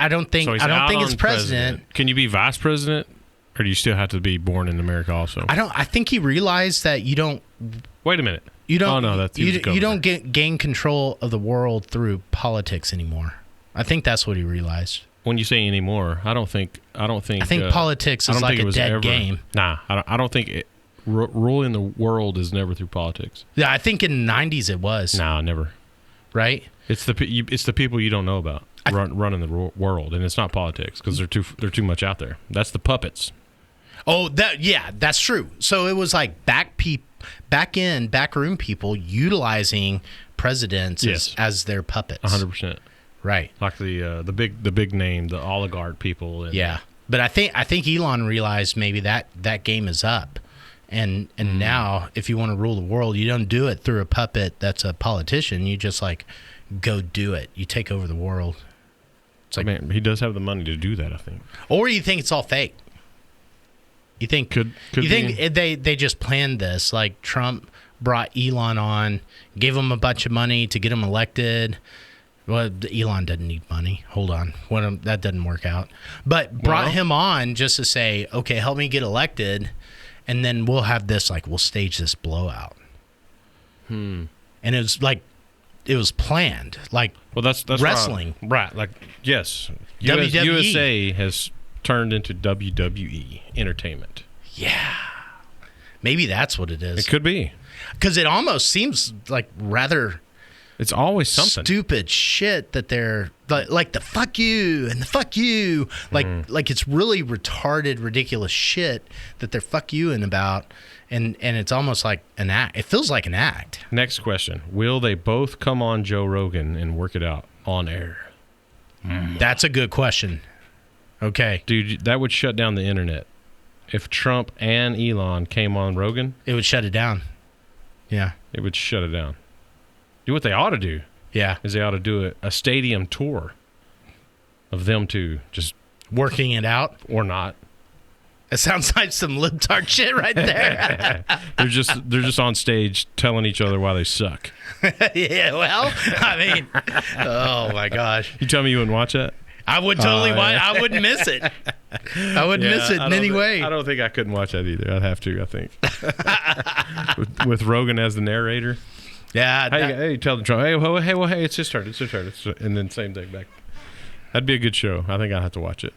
don't think it's president. Can you be vice president, or do you still have to be born in America also? I think he realized that you don't. Wait a minute. You don't. Oh no, that's you don't gain control of the world through politics anymore. I think that's what he realized. When you say anymore, I think politics is like a dead game. Nah, I don't think ruling the world is never through politics. Yeah, I think in the 90s it was. Nah, never. Right? It's the people you don't know about running the world, and it's not politics because they're too much out there. That's the puppets. Oh, that's true. So it was backroom people utilizing presidents as their puppets. 100%. Right. Like the big name, the oligarch people. But I think Elon realized maybe that game is up, And now, if you want to rule the world, you don't do it through a puppet that's a politician. You just like go do it. You take over the world. It's like, he does have the money to do that, I think. Or you think it's all fake. You think they just planned this? Like Trump brought Elon on, gave him a bunch of money to get him elected. Well, Elon doesn't need money. Hold on. That doesn't work out. But brought him on just to say, okay, help me get elected, and then we'll have this, like, we'll stage this blowout. And it was like, it was planned. Like, well, that's wrestling. Right. Like, yes. WWE. USA has turned into WWE entertainment. Yeah. Maybe that's what it is. It could be. Because it almost seems like rather... It's always something stupid shit that they're like the fuck you and the fuck you, like it's really retarded, ridiculous shit that they're fuck you-ing about, and it's almost like an act. It feels like an act. Next question: will they both come on Joe Rogan and work it out on air? That's a good question. Okay, dude, that would shut down the internet. If Trump and Elon came on Rogan, it would shut it down. Yeah, it would shut it down. Do what they ought to do. Yeah. Is they ought to do a stadium tour of them two just working it out. Or not. It sounds like some libtard shit right there. They're just on stage telling each other why they suck. Yeah, well, I mean, oh my gosh. You tell me you wouldn't watch that? I would totally watch. I wouldn't miss it. I wouldn't miss it in any way. I don't think I couldn't watch that either. I'd have to, I think. with Rogan as the narrator. Yeah. Hey, tell the Trump, hey, it's his turn. And then same thing back. That'd be a good show. I think I'd have to watch it.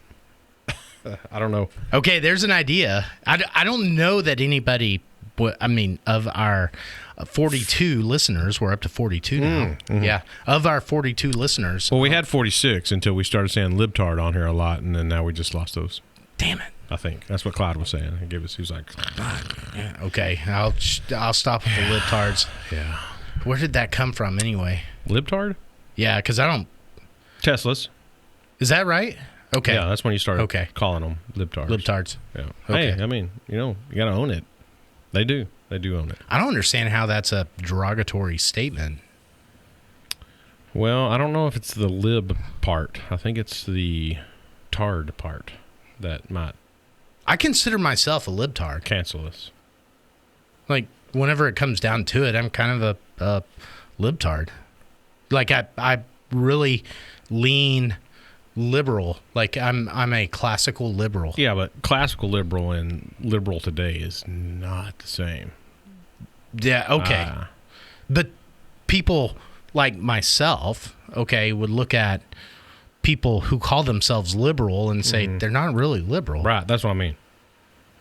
I don't know. Okay, there's an idea. I don't know that anybody, of our 42 listeners, we're up to 42 now. Mm-hmm. Yeah, of our 42 listeners. Well, we had 46 until we started saying libtard on here a lot, and then now we just lost those. Damn it. I think that's what Clyde was saying. He was like, yeah, okay, I'll stop with the libtards. Yeah. Where did that come from anyway? Libtard? Yeah, because I don't... Teslas. Is that right? Okay. Yeah, that's when you started calling them libtards. Libtards. Yeah. Okay. Hey, I mean, you got to own it. They do. They do own it. I don't understand how that's a derogatory statement. Well, I don't know if it's the lib part. I think it's the tard part that might... I consider myself a libtard. Cancel us. Like, whenever it comes down to it, I'm kind of a libtard. Like, I really lean liberal. Like, I'm a classical liberal. Yeah, but classical liberal and liberal today is not the same. Yeah, okay. But people like myself, would look at people who call themselves liberal and say they're not really liberal. Right, that's what I mean.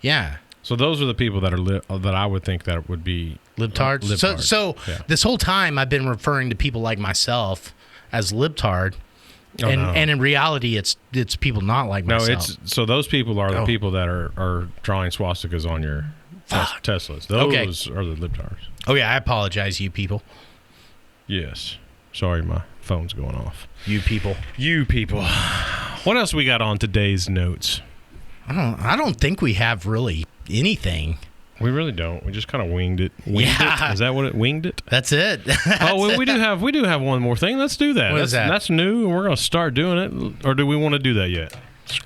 Yeah. So those are the people that are that I would think that would be libtards. So this whole time I've been referring to people like myself as libtard, and in reality it's people not like myself. So those people are the people that are drawing swastikas on your Teslas. Those are the libtards. Oh yeah, I apologize, you people. Yes. Sorry, my phone's going off. You people. What else we got on today's notes? I don't think we have really anything. We really don't. We just kind of winged it. Yeah. Is that what it winged it? That's it. We do have one more thing. Let's do that. What is that? That's new, and we're going to start doing it. Or do we want to do that yet?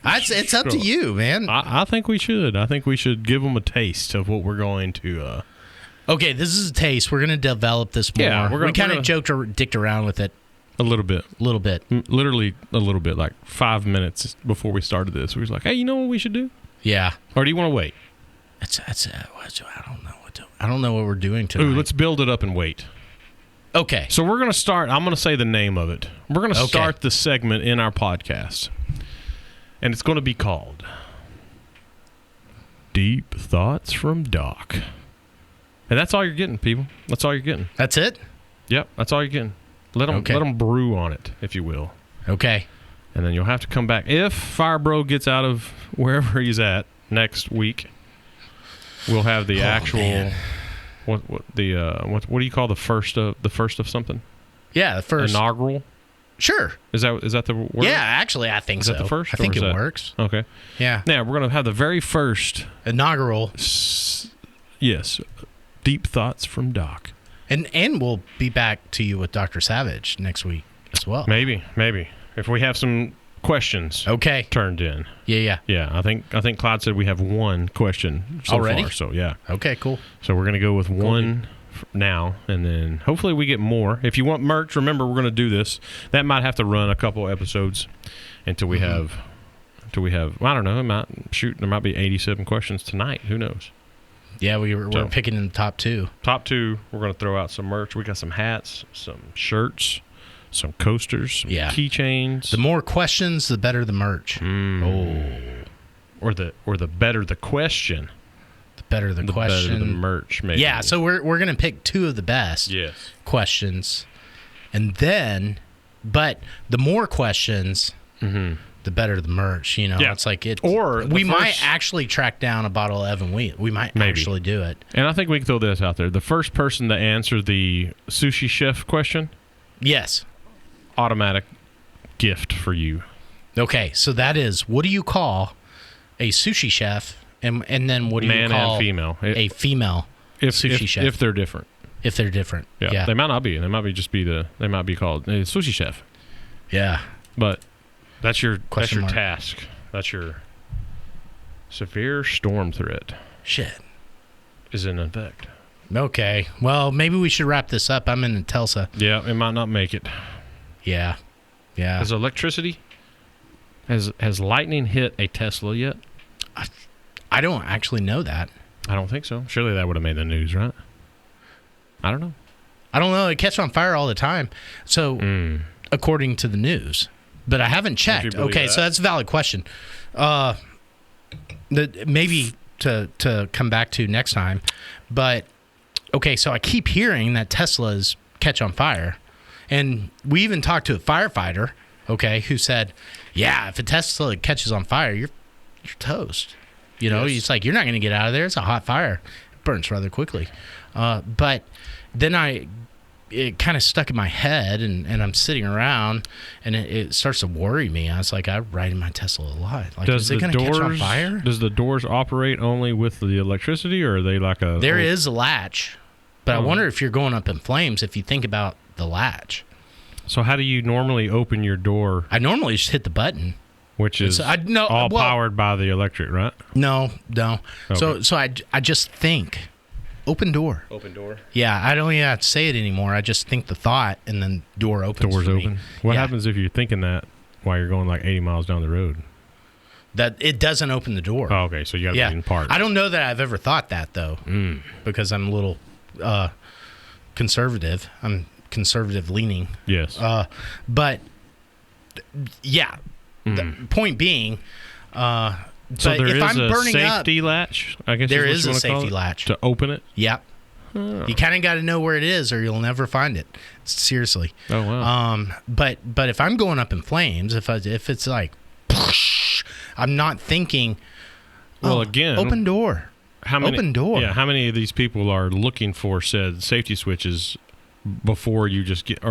It's up to you, man. I think we should. I think we should give them a taste of what we're going to. Okay, this is a taste. We're going to develop this more. Yeah, we kind of joked or dicked around with it. A little bit. Literally a little bit. Like 5 minutes before we started this, we was like, hey, you know what we should do? Yeah. Or do you want to wait? I don't know what we're doing tonight. Ooh, let's build it up and wait. Okay. So we're going to start. I'm going to say the name of it. We're going to start the segment in our podcast. And it's going to be called Deep Thoughts from Doc. And that's all you're getting, people. That's all you're getting. That's it? Yep, that's all you're getting. Let them brew on it, if you will. Okay. And then you'll have to come back. If Firebro gets out of wherever he's at next week, we'll have the actual... Man. What do you call the first of something? Yeah, the first inaugural. Sure. Is that the word? Yeah, actually, I think so. Is that the first? I think it works. Okay. Yeah. Yeah, we're gonna have the very first inaugural. Yes, Yes. Deep thoughts from Doc. And we'll be back to you with Dr. Savage next week as well. Maybe. If we have some questions turned in. Yeah. I think Clyde said we have one question so already far. So, yeah. Okay, cool. So we're going to go with one now, and then hopefully we get more. If you want merch, remember we're going to do this. That might have to run a couple episodes until we have, I don't know, there might be 87 questions tonight. Who knows? Yeah, we're picking in the top 2. Top 2, we're going to throw out some merch. We got some hats, some shirts, some coasters, some keychains. The more questions, the better the merch. Or the better the question. The better the question. Better the merch, maybe. Yeah, so we're going to pick 2 of the best questions. And then, but the more questions, the better the merch. You know, it's like it. Or we might actually track down a bottle of Evan Wheat. We might actually do it. And I think we can throw this out there. The first person to answer the sushi chef question, automatic gift for you. Okay, so that is, what do you call a sushi chef, and then what do you call man and female? A female sushi chef? If they're different. If they're different, they might not be. They might be they might be called a sushi chef. Yeah, but that's your mark. task. That's your severe storm threat. Shit is in effect. Okay, well maybe we should wrap this up. I'm in Telsa. Yeah, it might not make it. Yeah. Has electricity? Has lightning hit a Tesla yet? I don't actually know that. I don't think so. Surely that would have made the news, right? I don't know. It catches on fire all the time. So, according to the news. But I haven't checked. Okay, so that's a valid question. Maybe to come back to next time. But, okay, so I keep hearing that Teslas catch on fire. And we even talked to a firefighter, who said, yeah, if a Tesla catches on fire, you're toast. You know, it's like, you're not going to get out of there. It's a hot fire. It burns rather quickly. But then it kind of stuck in my head, and I'm sitting around, and it starts to worry me. I was like, I ride in my Tesla a lot. Like, is it going to catch on fire? Does the doors operate only with the electricity, or are they like a... There is a latch, but I wonder if you're going up in flames if you think about the latch. So how do you normally open your door? I normally just hit the button. Which is powered by the electric, right? No. Okay. So I just think, open door. Open door? Yeah, I don't even have to say it anymore. I just think the thought, and then door opens. Door's open. What happens if you're thinking that while you're going like 80 miles down the road? That it doesn't open the door. Oh, okay, so you got to be in park. I don't know that I've ever thought that, though, because I'm a little conservative. I'm conservative leaning. Yes. But, yeah. The point being, so there is a safety latch, I guess. There is a safety latch to open it. Yep. Oh. You kind of got to know where it is, or you'll never find it. Seriously. Oh wow. But if I'm going up in flames, if it's like, I'm not thinking. Well, again, open door. Open door. Yeah. How many of these people are looking for said safety switches before you just get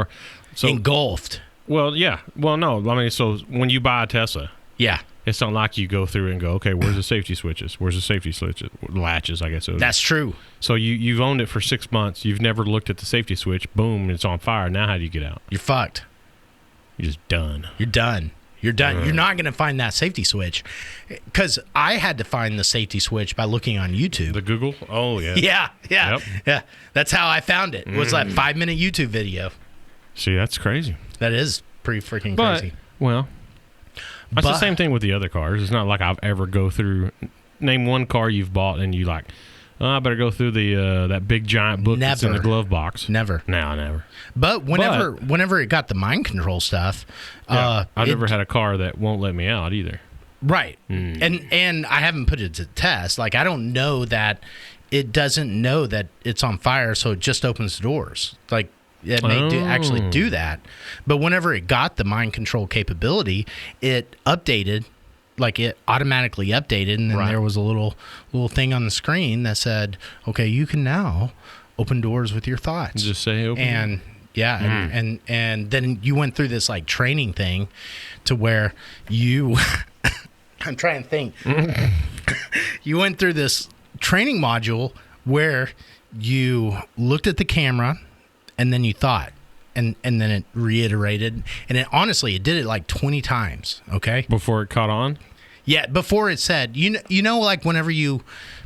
engulfed? Well, yeah. Well, no. I mean, so when you buy a Tesla, it's not like you go through and go, okay, where's the safety switches? Where's the safety switches? Latches, I guess. That's true. So you've owned it for 6 months. You've never looked at the safety switch. Boom, it's on fire. Now how do you get out? You're fucked. You're just done. You're done. You're not going to find that safety switch. Because I had to find the safety switch by looking on YouTube. The Google? Oh, yeah. Yeah. That's how I found it. It was like a 5-minute YouTube video. See, that's crazy. That is pretty freaking crazy. Well, that's the same thing with the other cars. It's not like I've ever go through. Name one car you've bought and you like, I better go through the that big giant book that's in the glove box. Never. No, never. But whenever it got the mind control stuff, I've never had a car that won't let me out either. Right. And I haven't put it to test. Like, I don't know that it doesn't know that it's on fire, so it just opens the doors. Like, it may actually do that. But whenever it got the mind control capability, it updated, like it automatically updated, and then there was a little thing on the screen that said, okay, you can now open doors with your thoughts. Just say open. And and then you went through this like training thing to where you I'm trying to think. You went through this training module where you looked at the camera and then you thought, and then it reiterated, and it honestly, it did it like 20 times. Okay, before it caught on. Yeah, before it said, you know, like whenever you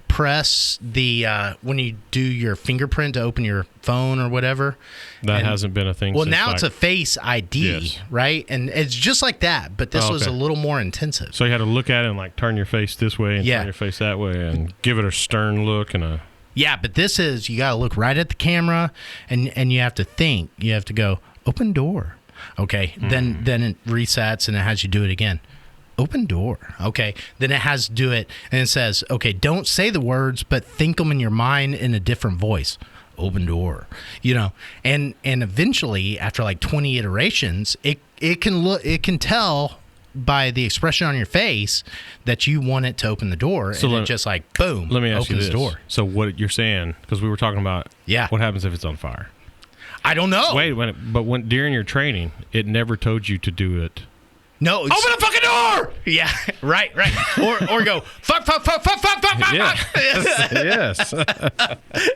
press the when you do your fingerprint to open your phone or whatever. That hasn't been a thing. Well, since now it's a Face ID, right? And it's just like that, but this was a little more intensive. So you had to look at it and like turn your face this way and turn your face that way and give it a stern look and a. Yeah, but this is, you got to look right at the camera and you have to think. You have to go, open door. Okay, then it resets and it has you do it again. Open door. Okay, then it has to do it and it says, okay, don't say the words, but think them in your mind in a different voice. Open door. You know, and eventually after like 20 iterations, it can tell by the expression on your face that you want it to open the door, and it just like boom. Let me ask you this. The door. So what you're saying, because we were talking about, what happens if it's on fire? I don't know. Wait, but during your training, it never told you to do it. No, open the fucking door. Yeah, right. or go fuck. Yes.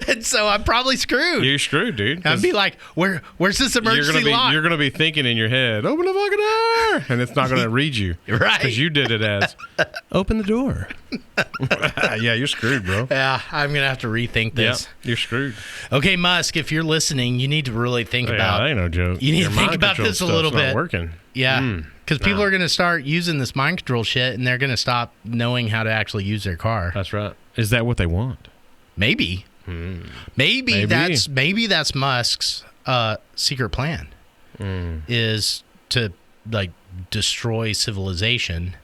And so I'm probably screwed. You're screwed, dude. I'd be like, where's this emergency lock? You're gonna be thinking in your head, open the fucking door, and it's not gonna read you, right? Because you did it as open the door. Yeah, you're screwed, bro. Yeah, I'm gonna have to rethink this. Yeah, you're screwed. Okay, Musk, if you're listening, you need to really think about. That ain't no joke. You need to think about this a little bit. Not working. Yeah. Because people are going to start using this mind control shit, and they're going to stop knowing how to actually use their car. That's right. Is that what they want? Maybe. Maybe that's Musk's secret plan. Is to like destroy civilization.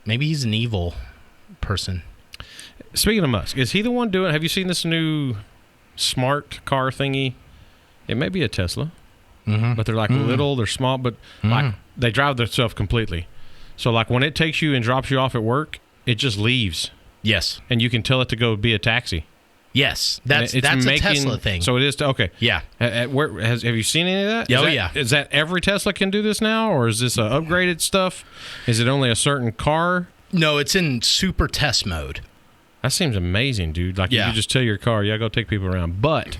Maybe he's an evil person. Speaking of Musk, is he the one doing? Have you seen this new smart car thingy? It may be a Tesla. But they're like little, they're small, but like they drive themselves completely. So like when it takes you and drops you off at work, it just leaves. Yes. And you can tell it to go be a taxi. Yes. That's a Tesla thing. So it is, okay. Yeah. Have you seen any of that? Yeah. Is that every Tesla can do this now, or is this upgraded stuff? Is it only a certain car? No, it's in super test mode. That seems amazing, dude. Like you just tell your car, go take people around. But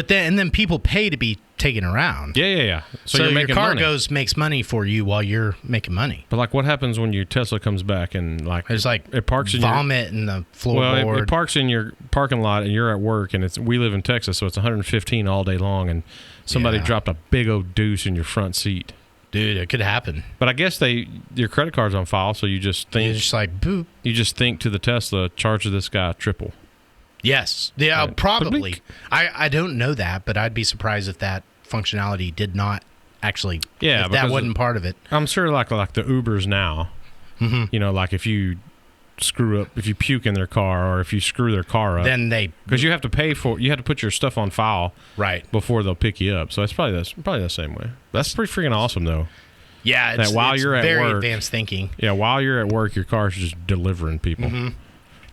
then people pay to be taken around. Yeah. So you're your making car money. makes money for you while you're making money. But like, what happens when your Tesla comes back and like there's like it parks in vomit in the floorboard? Well, it parks in your parking lot and you're at work, and we live in Texas, so it's 115 all day long, and somebody dropped a big old deuce in your front seat. Dude, it could happen. But I guess your credit card's on file, so you just think it's just like boop. You just think to the Tesla, charge this guy triple. Yes. Yeah, probably. I don't know that, but I'd be surprised if that functionality did not actually. Yeah, if that wasn't part of it. I'm sure like the Ubers now, you know, like if you screw up, if you puke in their car or if you screw their car up, then because you have to you have to put your stuff on file before they'll pick you up. So it's probably the same way. That's pretty freaking awesome though. Yeah, it's very advanced thinking. Yeah, while you're at work, your car's just delivering people.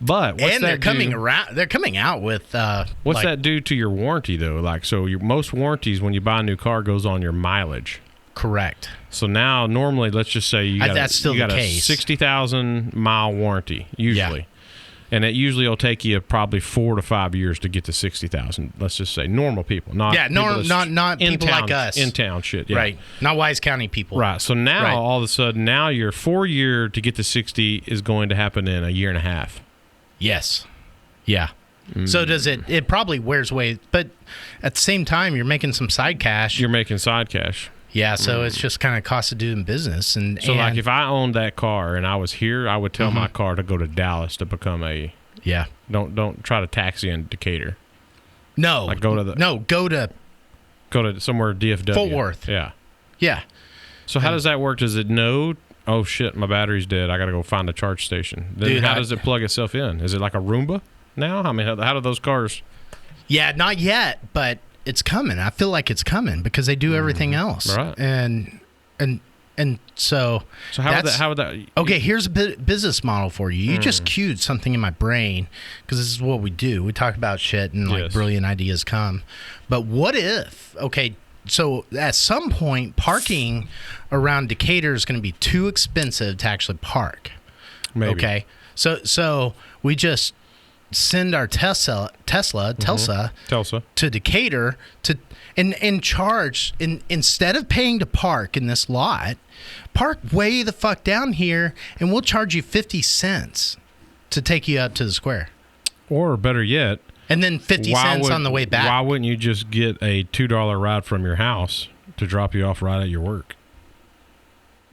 But they're coming around. They're coming out with. What's that do to your warranty though? Like, so most warranties when you buy a new car goes on your mileage. Correct. So now, normally, let's just say you got a 60,000 mile warranty usually, and it usually will take you probably 4 to 5 years to get to 60,000. Let's just say normal people, not people like us in town shit, right? Not Wise County people, right? So now all of a sudden, now your 4 year to get to 60 is going to happen in a year and a half. Yes. Yeah. So does it? It probably wears away, but at the same time, you're making some side cash. You're making side cash. Yeah, so it's just kind of cost of doing business. And like if I owned that car and I was here, I would tell my car to go to Dallas to become a Don't try to taxi in Decatur. No, like go to somewhere DFW. Fort Worth. Yeah. So how does that work? Does it know? Oh shit, my battery's dead. I got to go find a charge station. Then how does it plug itself in? Is it like a Roomba now? I mean, how do those cars? Yeah, not yet, but it's coming. I feel like it's coming because they do everything else. Right. And so how would that? Okay, here's a business model for you. You just cued something in my brain because this is what we do. We talk about shit and like brilliant ideas come. But what if? Okay. So at some point, parking around Decatur is going to be too expensive to actually park. Maybe. Okay. So we just send our Tesla to Decatur and charge instead of paying to park in this lot, park way the fuck down here, and we'll charge you 50 cents to take you out to the square. Or better yet, and then 50 cents on the way back. Why wouldn't you just get a $2 ride from your house to drop you off right at your work?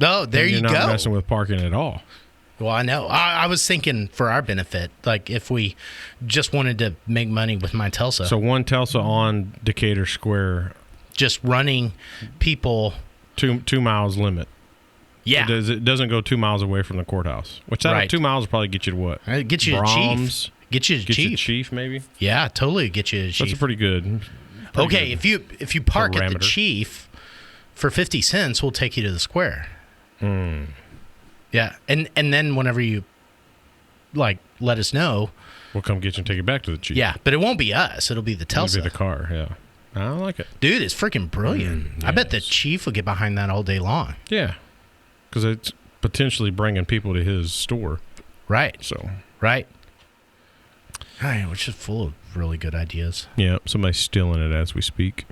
Oh, there you go. You're not messing with parking at all. Well, I know. I was thinking for our benefit, like if we just wanted to make money with my Telsa. So one Telsa on Decatur Square. Just running people. 2 miles limit. Yeah. It doesn't go 2 miles away from the courthouse. Which that 2 miles will probably get you to what? Get you Brahms, to Chief. Get you to Chief, maybe? Yeah, totally get you to Chief. That's a pretty good. Okay, good if you park parameter. at the Chief for 50 cents, we'll take you to the square. Yeah, and then whenever you let us know, we'll come get you and take you back to the Chief. Yeah, but it won't be us. It'll be the Telsa. It'll be the car. Yeah, I like it, dude. It's freaking brilliant. Yes. I bet the Chief will get behind that all day long. Yeah, because it's potentially bringing people to his store. Right. So. Right. We're just full of really good ideas. Yeah, somebody's stealing it as we speak.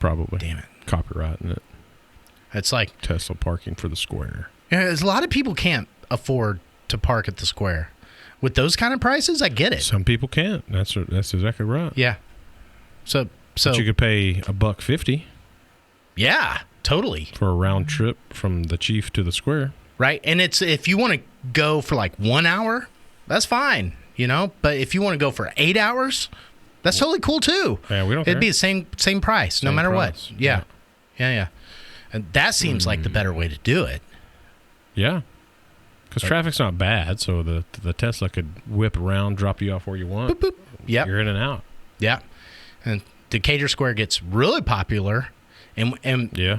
Probably. Damn it. Copyrighting it. It's like Tesla parking for the square. Yeah, there's a lot of people can't afford to park at the square. With those kind of prices, I get it. Some people can't. That's exactly right. Yeah. So but you could pay $1.50. Yeah, totally. For a round trip from the Chief to the square. Right. And it's if you want to go for 1 hour, that's fine, But if you want to go for 8 hours, that's totally cool too. Yeah, we don't care. It'd be the same price, no matter what. Yeah. And that seems like the better way to do it. Yeah. Because traffic's not bad, so the Tesla could whip around, drop you off where you want. Boop, boop. Yep. You're in and out. Yeah. And Decatur Square gets really popular. And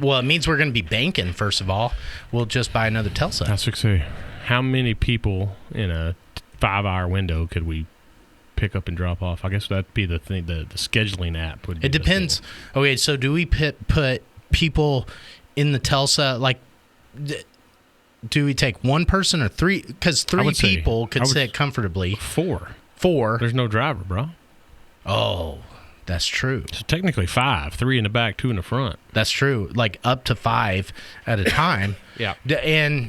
well, it means we're going to be banking, first of all. We'll just buy another Telsa. That's what I say. How many people in a 5-hour window could we pick up and drop off? I guess that'd be the thing. The scheduling app would be. It depends. Okay, so do we put people in the Telsa? Do we take one person or three? Because three people could sit comfortably. 4. There's no driver, bro. Oh, that's true. So technically 5. 3 in the back, 2 in the front. That's true. Up to 5 at a time. Yeah.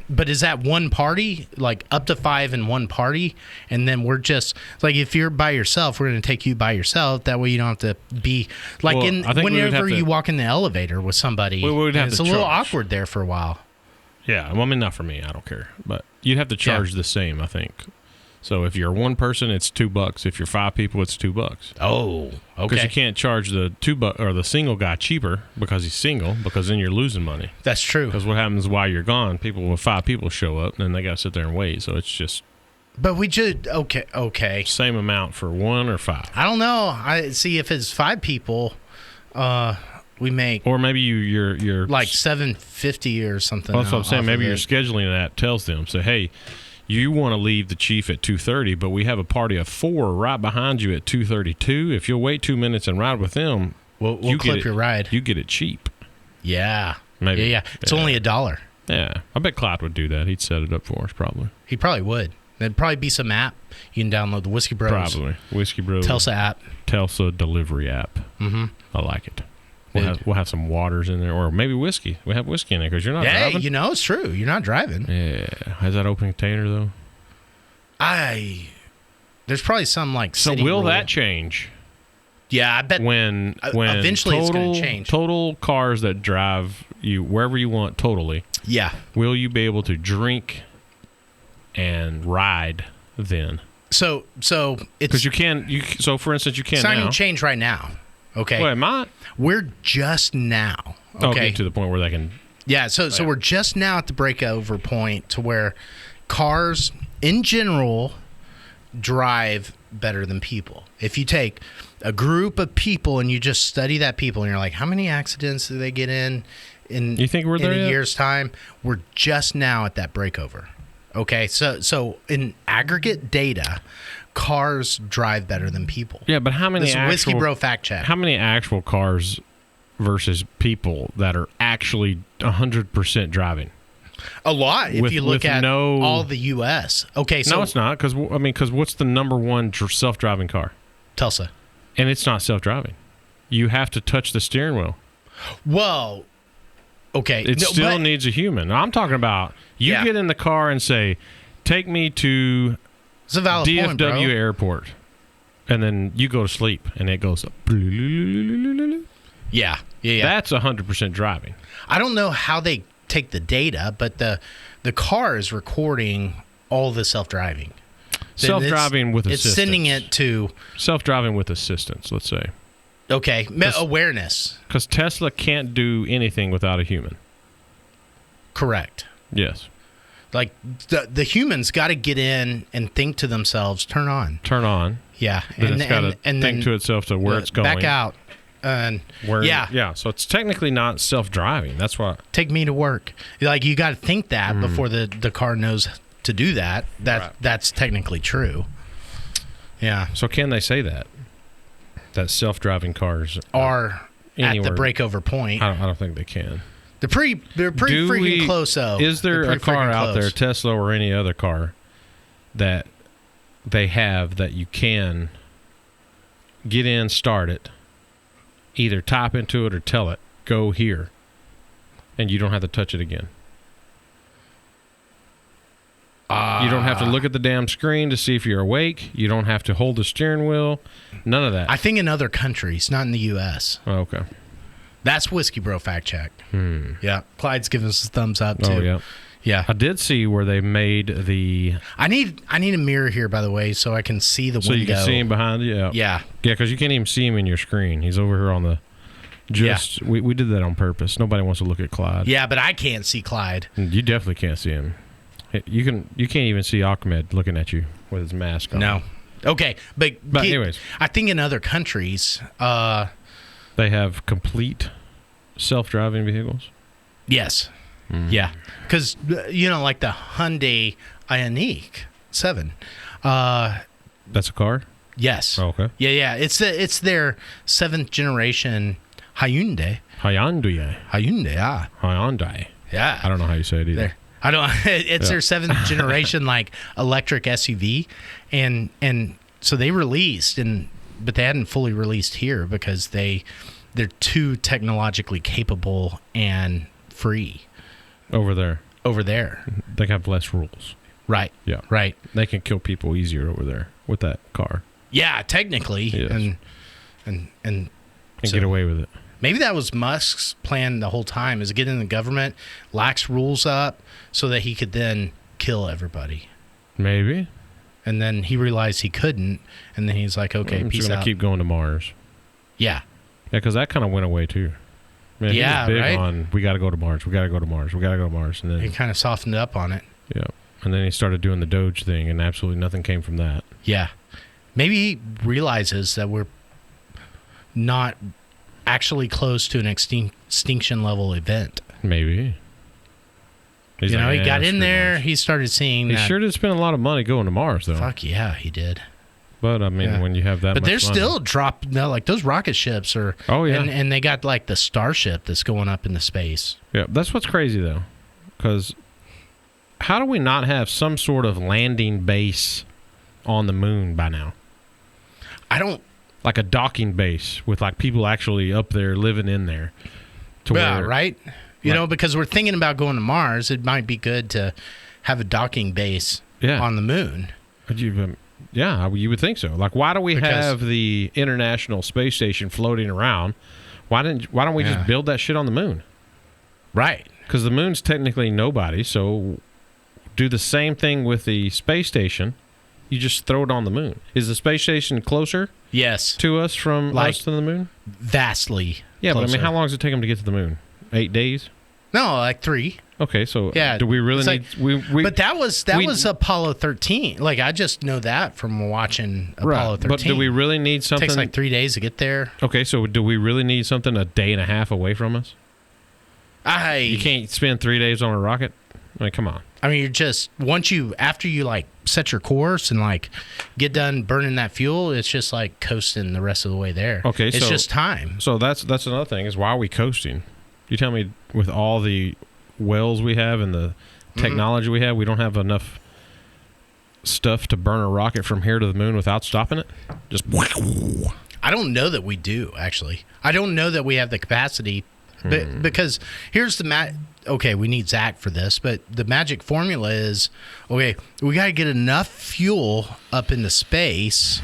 But is that one party? Up to 5 in one party? And then we're just if you're by yourself, we're going to take you by yourself. That way you don't have to be whenever you walk in the elevator with somebody. It's a little awkward there for a while. Yeah, well, I mean, not for me. I don't care. But you'd have to charge the same, I think. So if you're one person, it's $2. If you're 5 people, it's $2. Oh, okay. Because you can't charge the $2 or the single guy cheaper because he's single, because then you're losing money. That's true. Because what happens while you're gone? People with 5 people show up, and then they got to sit there and wait. So it's just. But we just okay. Same amount for 1 or 5. I don't know. I see if it's 5 people. We make, or maybe you're $7.50 or something. That's what I'm saying. Maybe your scheduling app tells them, say, hey, you want to leave the Chief at 2:30, but we have a party of 4 right behind you at 2:32. If you'll wait 2 minutes and ride with them, we'll clip your ride. You get it cheap. Yeah, maybe. Yeah. It's only $1. Yeah, I bet Clyde would do that. He'd set it up for us, probably. He probably would. There'd probably be some app you can download. The Whiskey Bros. Probably Whiskey Bros. Telsa app. Telsa delivery app. Mm-hmm. I like it. We'll have some waters in there, or maybe whiskey. We have whiskey in there because you're not driving. Hey, it's true. You're not driving. Yeah. Has that open container, though? There's probably some So will rule. That change? Yeah, I bet. When eventually it's going to change. Total cars that drive you wherever you want totally. Yeah. Will you be able to drink and ride then? So it's. Because you can. So, for instance, you can it's now. It's not going to change right now. Okay. Wait, am I? We're just now. Okay. To the point where they can. Yeah. So we're just now at the breakover point to where cars in general drive better than people. If you take a group of people and you just study that people and you're like, how many accidents do they get in you think we're there in a year's time? We're just now at that breakover. Okay. So in aggregate data, cars drive better than people. Yeah, but how many this Whiskey Bro fact check. How many actual cars versus people that are actually 100% driving? A lot, if you look at all the U.S. Okay, so... No, it's not, because what's the number one self-driving car? Tesla. And it's not self-driving. You have to touch the steering wheel. Well, okay. It still needs a human. I'm talking about you get in the car and say, take me to it's a valid DFW point, bro. Airport. And then you go to sleep, and it goes... Yeah. That's 100% driving. I don't know how they take the data, but the car is recording all the self-driving. Self-driving with assistance. It's sending it to... Self-driving with assistance, let's say. Okay, awareness. Because Tesla can't do anything without a human. Correct. Yes. Like, the humans got to get in and think to themselves, turn on. Turn on. Yeah. Then it's got to think to itself to where it's going. Back out. Yeah, so it's technically not self-driving. That's why. Take me to work. Like, you got to think that before the car knows to do that. That's technically true. Yeah. So can they say that self-driving cars are at the breakover point? I don't think they can. They're pretty freaking close, though. Is there a car out there, Tesla or any other car, that they have that you can get in, start it, either type into it or tell it, go here, and you don't have to touch it again? You don't have to look at the damn screen to see if you're awake. You don't have to hold the steering wheel. None of that. I think in other countries, not in the U.S. Oh, okay. That's Whiskey Bro fact check. Yeah. Clyde's giving us a thumbs up, too. Oh, yeah. Yeah. I did see where they made the... I need a mirror here, by the way, so I can see the window. So you can see him behind you? Yeah. Yeah, because you can't even see him in your screen. He's over here on the... We did that on purpose. Nobody wants to look at Clyde. Yeah, but I can't see Clyde. You definitely can't see him. You can't even see Ahmed looking at you with his mask on. No. Okay, but anyways, I think in other countries, they have complete self-driving vehicles. Yes. Yeah, because like the Hyundai Ioniq 7. That's a car. Yes. Oh, okay. Yeah. It's their 7th generation Hyundai. Hyundai. Yeah. I don't know how you say it either. I don't. It's their 7th generation electric SUV, and so they released, but they hadn't fully released here because they're too technologically capable and free. Over there. They have less rules. Right. Yeah. Right. They can kill people easier over there with that car. Yeah, technically. Yes. And so, get away with it. Maybe that was Musk's plan the whole time, is get in the government, lax rules up so that he could then kill everybody. Maybe. And then he realized he couldn't, and then he's like, okay, peace out. Keep going to Mars. Yeah. Yeah, because that kind of went away too. Man, yeah, he was big right? on, we got to go to Mars. We got to go to Mars. We got to go to Mars. And then he kind of softened up on it. Yeah. And then he started doing the Doge thing, and absolutely nothing came from that. Yeah. Maybe he realizes that we're not actually close to an extinction level event. Maybe. He got in there. He started seeing He sure did spend a lot of money going to Mars, though. Fuck yeah, he did. But, when you have that but much they're money. still those rocket ships are... Oh, yeah. And they got, the Starship that's going up into space. Yeah, that's what's crazy, though. Because how do we not have some sort of landing base on the moon by now? I don't... Like a docking base with, people actually up there living in there. Right? Because we're thinking about going to Mars. It might be good to have a docking base on the moon. Yeah, you would think so. Why do we have the International Space Station floating around? Why don't we just build that shit on the moon? Right. Because the moon's technically nobody, so do the same thing with the space station. You just throw it on the moon. Is the space station closer? Yes. To us from us to the moon? Vastly. Yeah, closer. But how long does it take them to get to the moon? 8 days? No, 3. Okay, so do we really need... but that was Apollo 13. I just know that from watching Apollo 13. But do we really need something... It takes 3 days to get there. Okay, so do we really need something a day and a half away from us? You can't spend 3 days on a rocket? Come on. You're just... After you, set your course and, get done burning that fuel, it's just, coasting the rest of the way there. Okay, it's just time. So that's another thing, is why are we coasting? You tell me, with all the wells we have and the technology we have, we don't have enough stuff to burn a rocket from here to the moon without stopping it? Just I don't know that we do, actually. I don't know that we have the capacity, because here's the okay, we need Zach for this, but the magic formula is, okay, we got to get enough fuel up into space,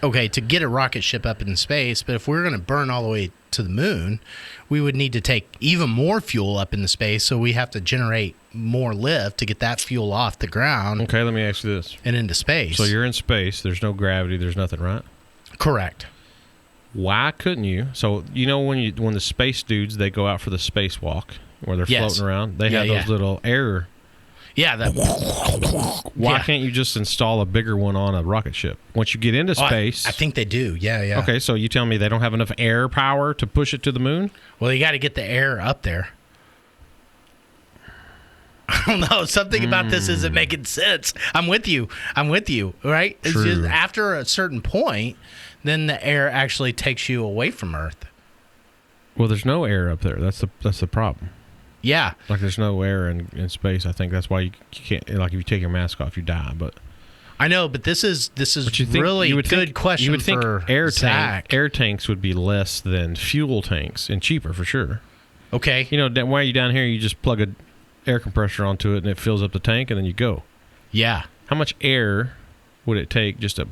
okay, to get a rocket ship up into space. But if we're going to burn all the way to the moon, we would need to take even more fuel up into space. So we have to generate more lift to get that fuel off the ground. Okay, let me ask you this. And into space. So you're in space. There's no gravity. There's nothing, right? Correct. Why couldn't you? So you know when the space dudes, they go out for the spacewalk where they're floating around, they have those little air. Yeah. Why can't you just install a bigger one on a rocket ship? Once you get into space. I think they do. Yeah. Okay, so you tell me they don't have enough air power to push it to the moon? Well, you got to get the air up there. I don't know. Something about this isn't making sense. I'm with you. Right? It's True. just after a certain point, then the air actually takes you away from Earth. Well, there's no air up there. That's the problem. Yeah. Like there's no air in space. I think that's why you can't. Like if you take your mask off, you die. But I know. But this is really you would good think, question. You would think for air tanks would be less than fuel tanks and cheaper for sure. Okay. You know, why are you down here? You just plug a air compressor onto it and it fills up the tank and then you go. Yeah. How much air would it take just to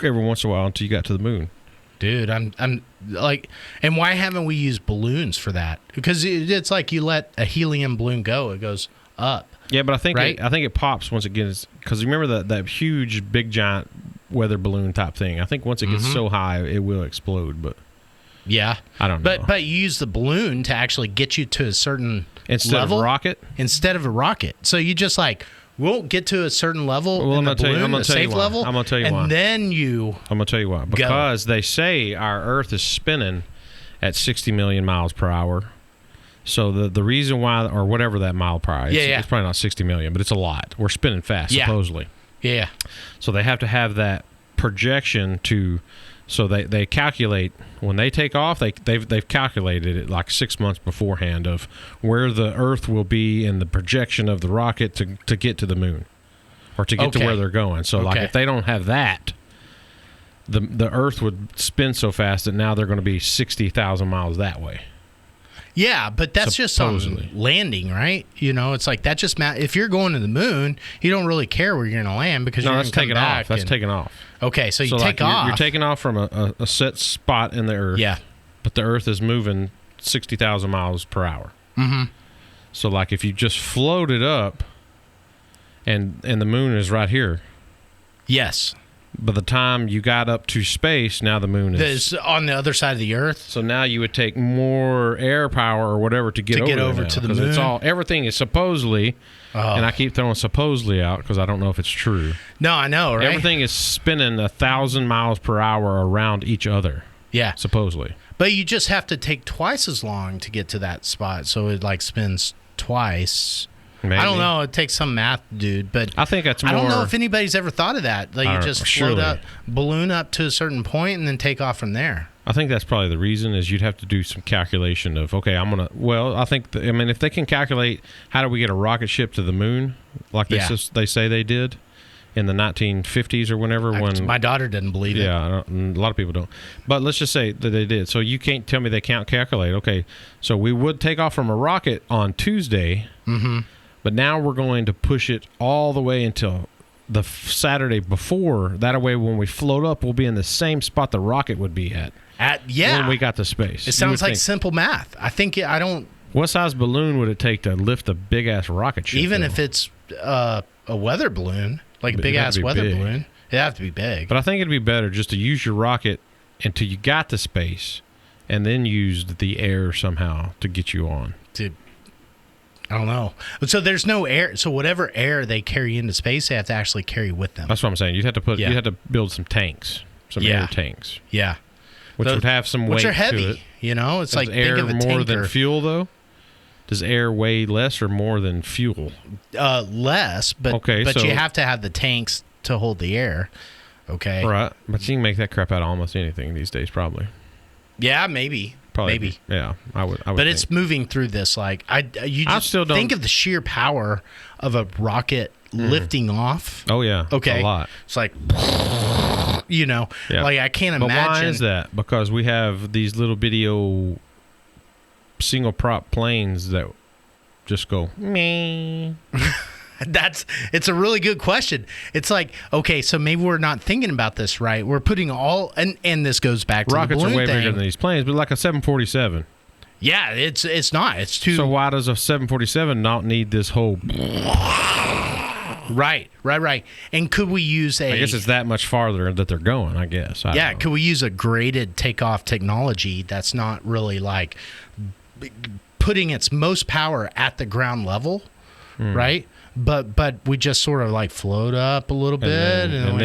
every once in a while until you got to the moon? Dude, I'm like, and why haven't we used balloons for that? Because it's like you let a helium balloon go, it goes up. Yeah, but I think right? I think it pops once it gets, because remember that huge, big, giant weather balloon type thing. I think once it gets so high, it will explode. But yeah, I don't know. But you use the balloon to actually get you to a certain instead level of a rocket. Instead of a rocket, so you just like. We'll get to a certain level in the balloon, a safe level, I'm going to tell you why. And then I'm going to tell you why. Because they say our Earth is spinning at 60 million miles per hour. So the reason why, or whatever that mile per hour, it's probably not 60 million, but it's a lot. We're spinning fast, supposedly. Yeah. So they have to have that projection to... So they calculate when they take off. They've calculated it like 6 months beforehand of where the Earth will be in the projection of the rocket to get to the moon, or to get to where they're going. So like if they don't have that, the Earth would spin so fast that now they're going to be 60,000 miles that way. Yeah, but that's just on landing, right? You know, it's like that just if you're going to the moon, you don't really care where you're going to land because you're going to come back. That's taking off. Okay, so you take off. You're taking off from a set spot in the Earth. Yeah. But the Earth is moving 60,000 miles per hour. Mm-hmm. So like if you just float it up, and the moon is right here. Yes. By the time you got up to space, now the moon is on the other side of the Earth. So now you would take more air power or whatever to get over to the moon. It's everything is supposedly, and I keep throwing supposedly out because I don't know if it's true. No, I know, right? Everything is spinning 1,000 miles per hour around each other. Yeah, supposedly. But you just have to take twice as long to get to that spot, so it like spins twice. Maybe. I don't know. It takes some math, dude. But I think that's more. I don't know if anybody's ever thought of that. Like you just float up, balloon up to a certain point, and then take off from there. I think that's probably the reason is you'd have to do some calculation of, okay, I'm going to, well, I think, if they can calculate how do we get a rocket ship to the moon, like they say they did in the 1950s or whenever. When my daughter didn't believe it. Yeah, a lot of people don't. But let's just say that they did. So you can't tell me they can't calculate. Okay, so we would take off from a rocket on Tuesday, but now we're going to push it all the way until the Saturday before. That way, when we float up, we'll be in the same spot the rocket would be at. When we got to space. It sounds like simple math. I don't. What size balloon would it take to lift a big ass rocket ship? Even if it's a weather balloon, like a big ass weather balloon, it'd have to be big. But I think it'd be better just to use your rocket until you got to space, and then use the air somehow to get you on. I don't know. So there's no air. So whatever air they carry into space, they have to actually carry with them. That's what I'm saying. You'd have to you had to build some tanks, some air tanks. Yeah. Which would have some weight. Which are heavy. To it. You know, it's like air think of a tanker. More than fuel, though. Does air weigh less or more than fuel? Less, but you have to have the tanks to hold the air. Okay. Right, but you can make that crap out of almost anything these days, probably. Yeah, maybe. Probably. Maybe. Yeah, I would. But it's moving through this. Like you just still don't think of the sheer power of a rocket lifting off. Oh yeah. Okay. A lot. It's like, like I can't imagine. But why is that? Because we have these little video single prop planes that just go meh. It's a really good question. It's like, okay, so maybe we're not thinking about this right. We're putting all and this goes back to rockets the balloon are way thing. bigger than these planes, but like a 747. Yeah, it's not. It's too. So why does a 747 not need this whole? Right. And could we use I guess it's that much farther that they're going. I guess. I don't know. Could we use a graded takeoff technology that's not really like putting its most power at the ground level, right? But we just sort of like float up a little bit, and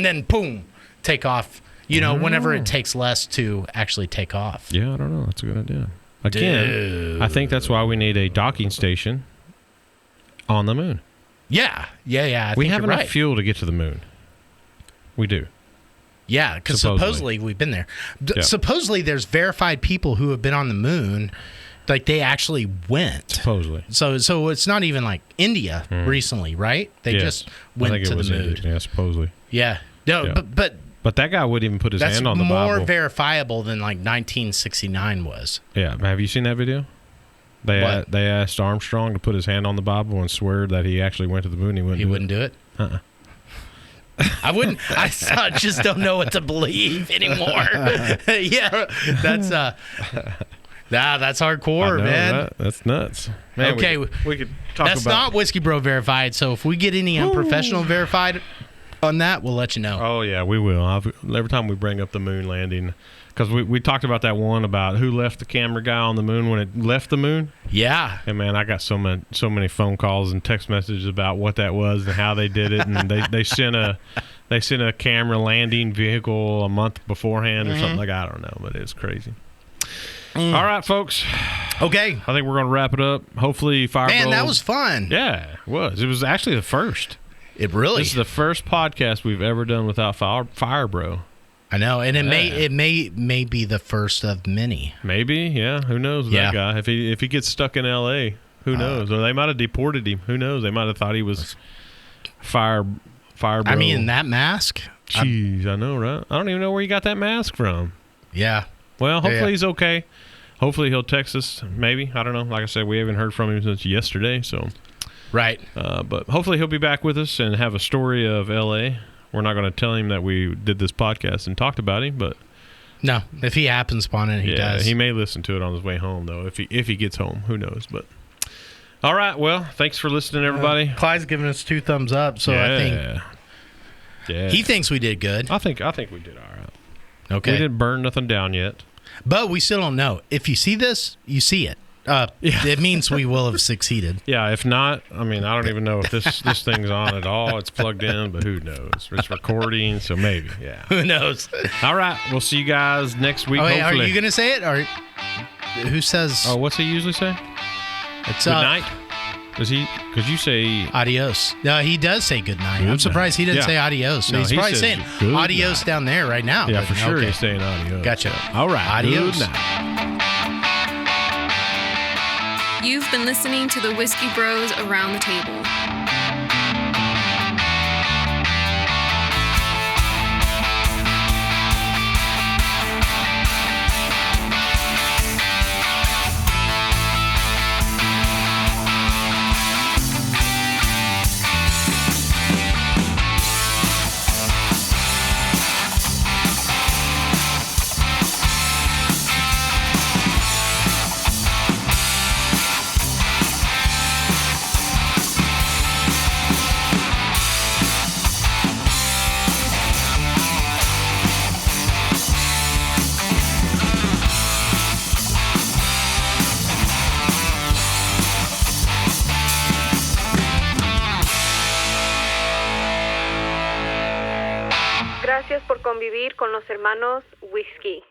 then boom, take off. Whenever it takes less to actually take off. Yeah, I don't know. That's a good idea. Again, I think that's why we need a docking station on the moon. Yeah. We have enough fuel to get to the moon. We do. Yeah, because supposedly we've been there. Supposedly there's verified people who have been on the moon. Like they actually went. Supposedly. So it's not even like India recently, right? They just went to the moon. India. Yeah, supposedly. Yeah. No, but that guy wouldn't even put his hand on the Bible. That's more verifiable than like 1969 was. Yeah. Have you seen that video? They asked Armstrong to put his hand on the Bible and swear that he actually went to the moon. He wouldn't do it. I wouldn't. I just don't know what to believe anymore. Yeah, that's that's hardcore, man. Right? That's nuts. Man, okay, we could talk that's about. not Whiskey Bro verified. So if we get any unprofessional verified on that, we'll let you know. Oh yeah, we will. Every time we bring up the moon landing, because we talked about that one about who left the camera guy on the moon when it left the moon. Yeah. And man, I got so many phone calls and text messages about what that was and how they did it, and they sent a camera landing vehicle a month beforehand or something like I don't know, but it's crazy. All right, folks. Okay. I think we're going to wrap it up. Hopefully, Fire Man, Bro, that was fun. Yeah, it was. It was actually the first. It really. This is the first podcast we've ever done without Fire Bro. I know, and it may be the first of many. Maybe, yeah. Who knows with that guy? If he gets stuck in L.A., who knows? Or they might have deported him. Who knows? They might have thought he was Fire Bro. I mean, that mask. Jeez, I know, right? I don't even know where you got that mask from. Yeah. Well, hopefully he's okay. Hopefully he'll text us. Maybe, I don't know. Like I said, we haven't heard from him since yesterday. So, right. But hopefully he'll be back with us and have a story of L.A. We're not going to tell him that we did this podcast and talked about him, but no, if he happens upon it, he does. He may listen to it on his way home, though. If he gets home, who knows? But all right, well, thanks for listening, everybody. Clyde's giving us 2 thumbs up, so I think he thinks we did good. I think we did all right. Okay, we didn't burn nothing down yet, but we still don't know. If you see this, you see it. It means we will have succeeded. Yeah, if not, I mean, I don't even know if this thing's on at all. It's plugged in, but who knows? It's recording, so maybe, yeah. Who knows? All right, we'll see you guys next week, hopefully. hopefully. Are you going to say it? Or who says... Oh, what's he usually say? It's good night? Does he? Because you say... Adios. No, he does say good night. I'm surprised he didn't say adios. So he's probably saying adios night down there right now. Yeah, for sure he's saying adios. Gotcha. All right. Adios. Good night. You've been listening to the Whiskey Bros Around the Table. Gracias por convivir con los hermanos Whiskey.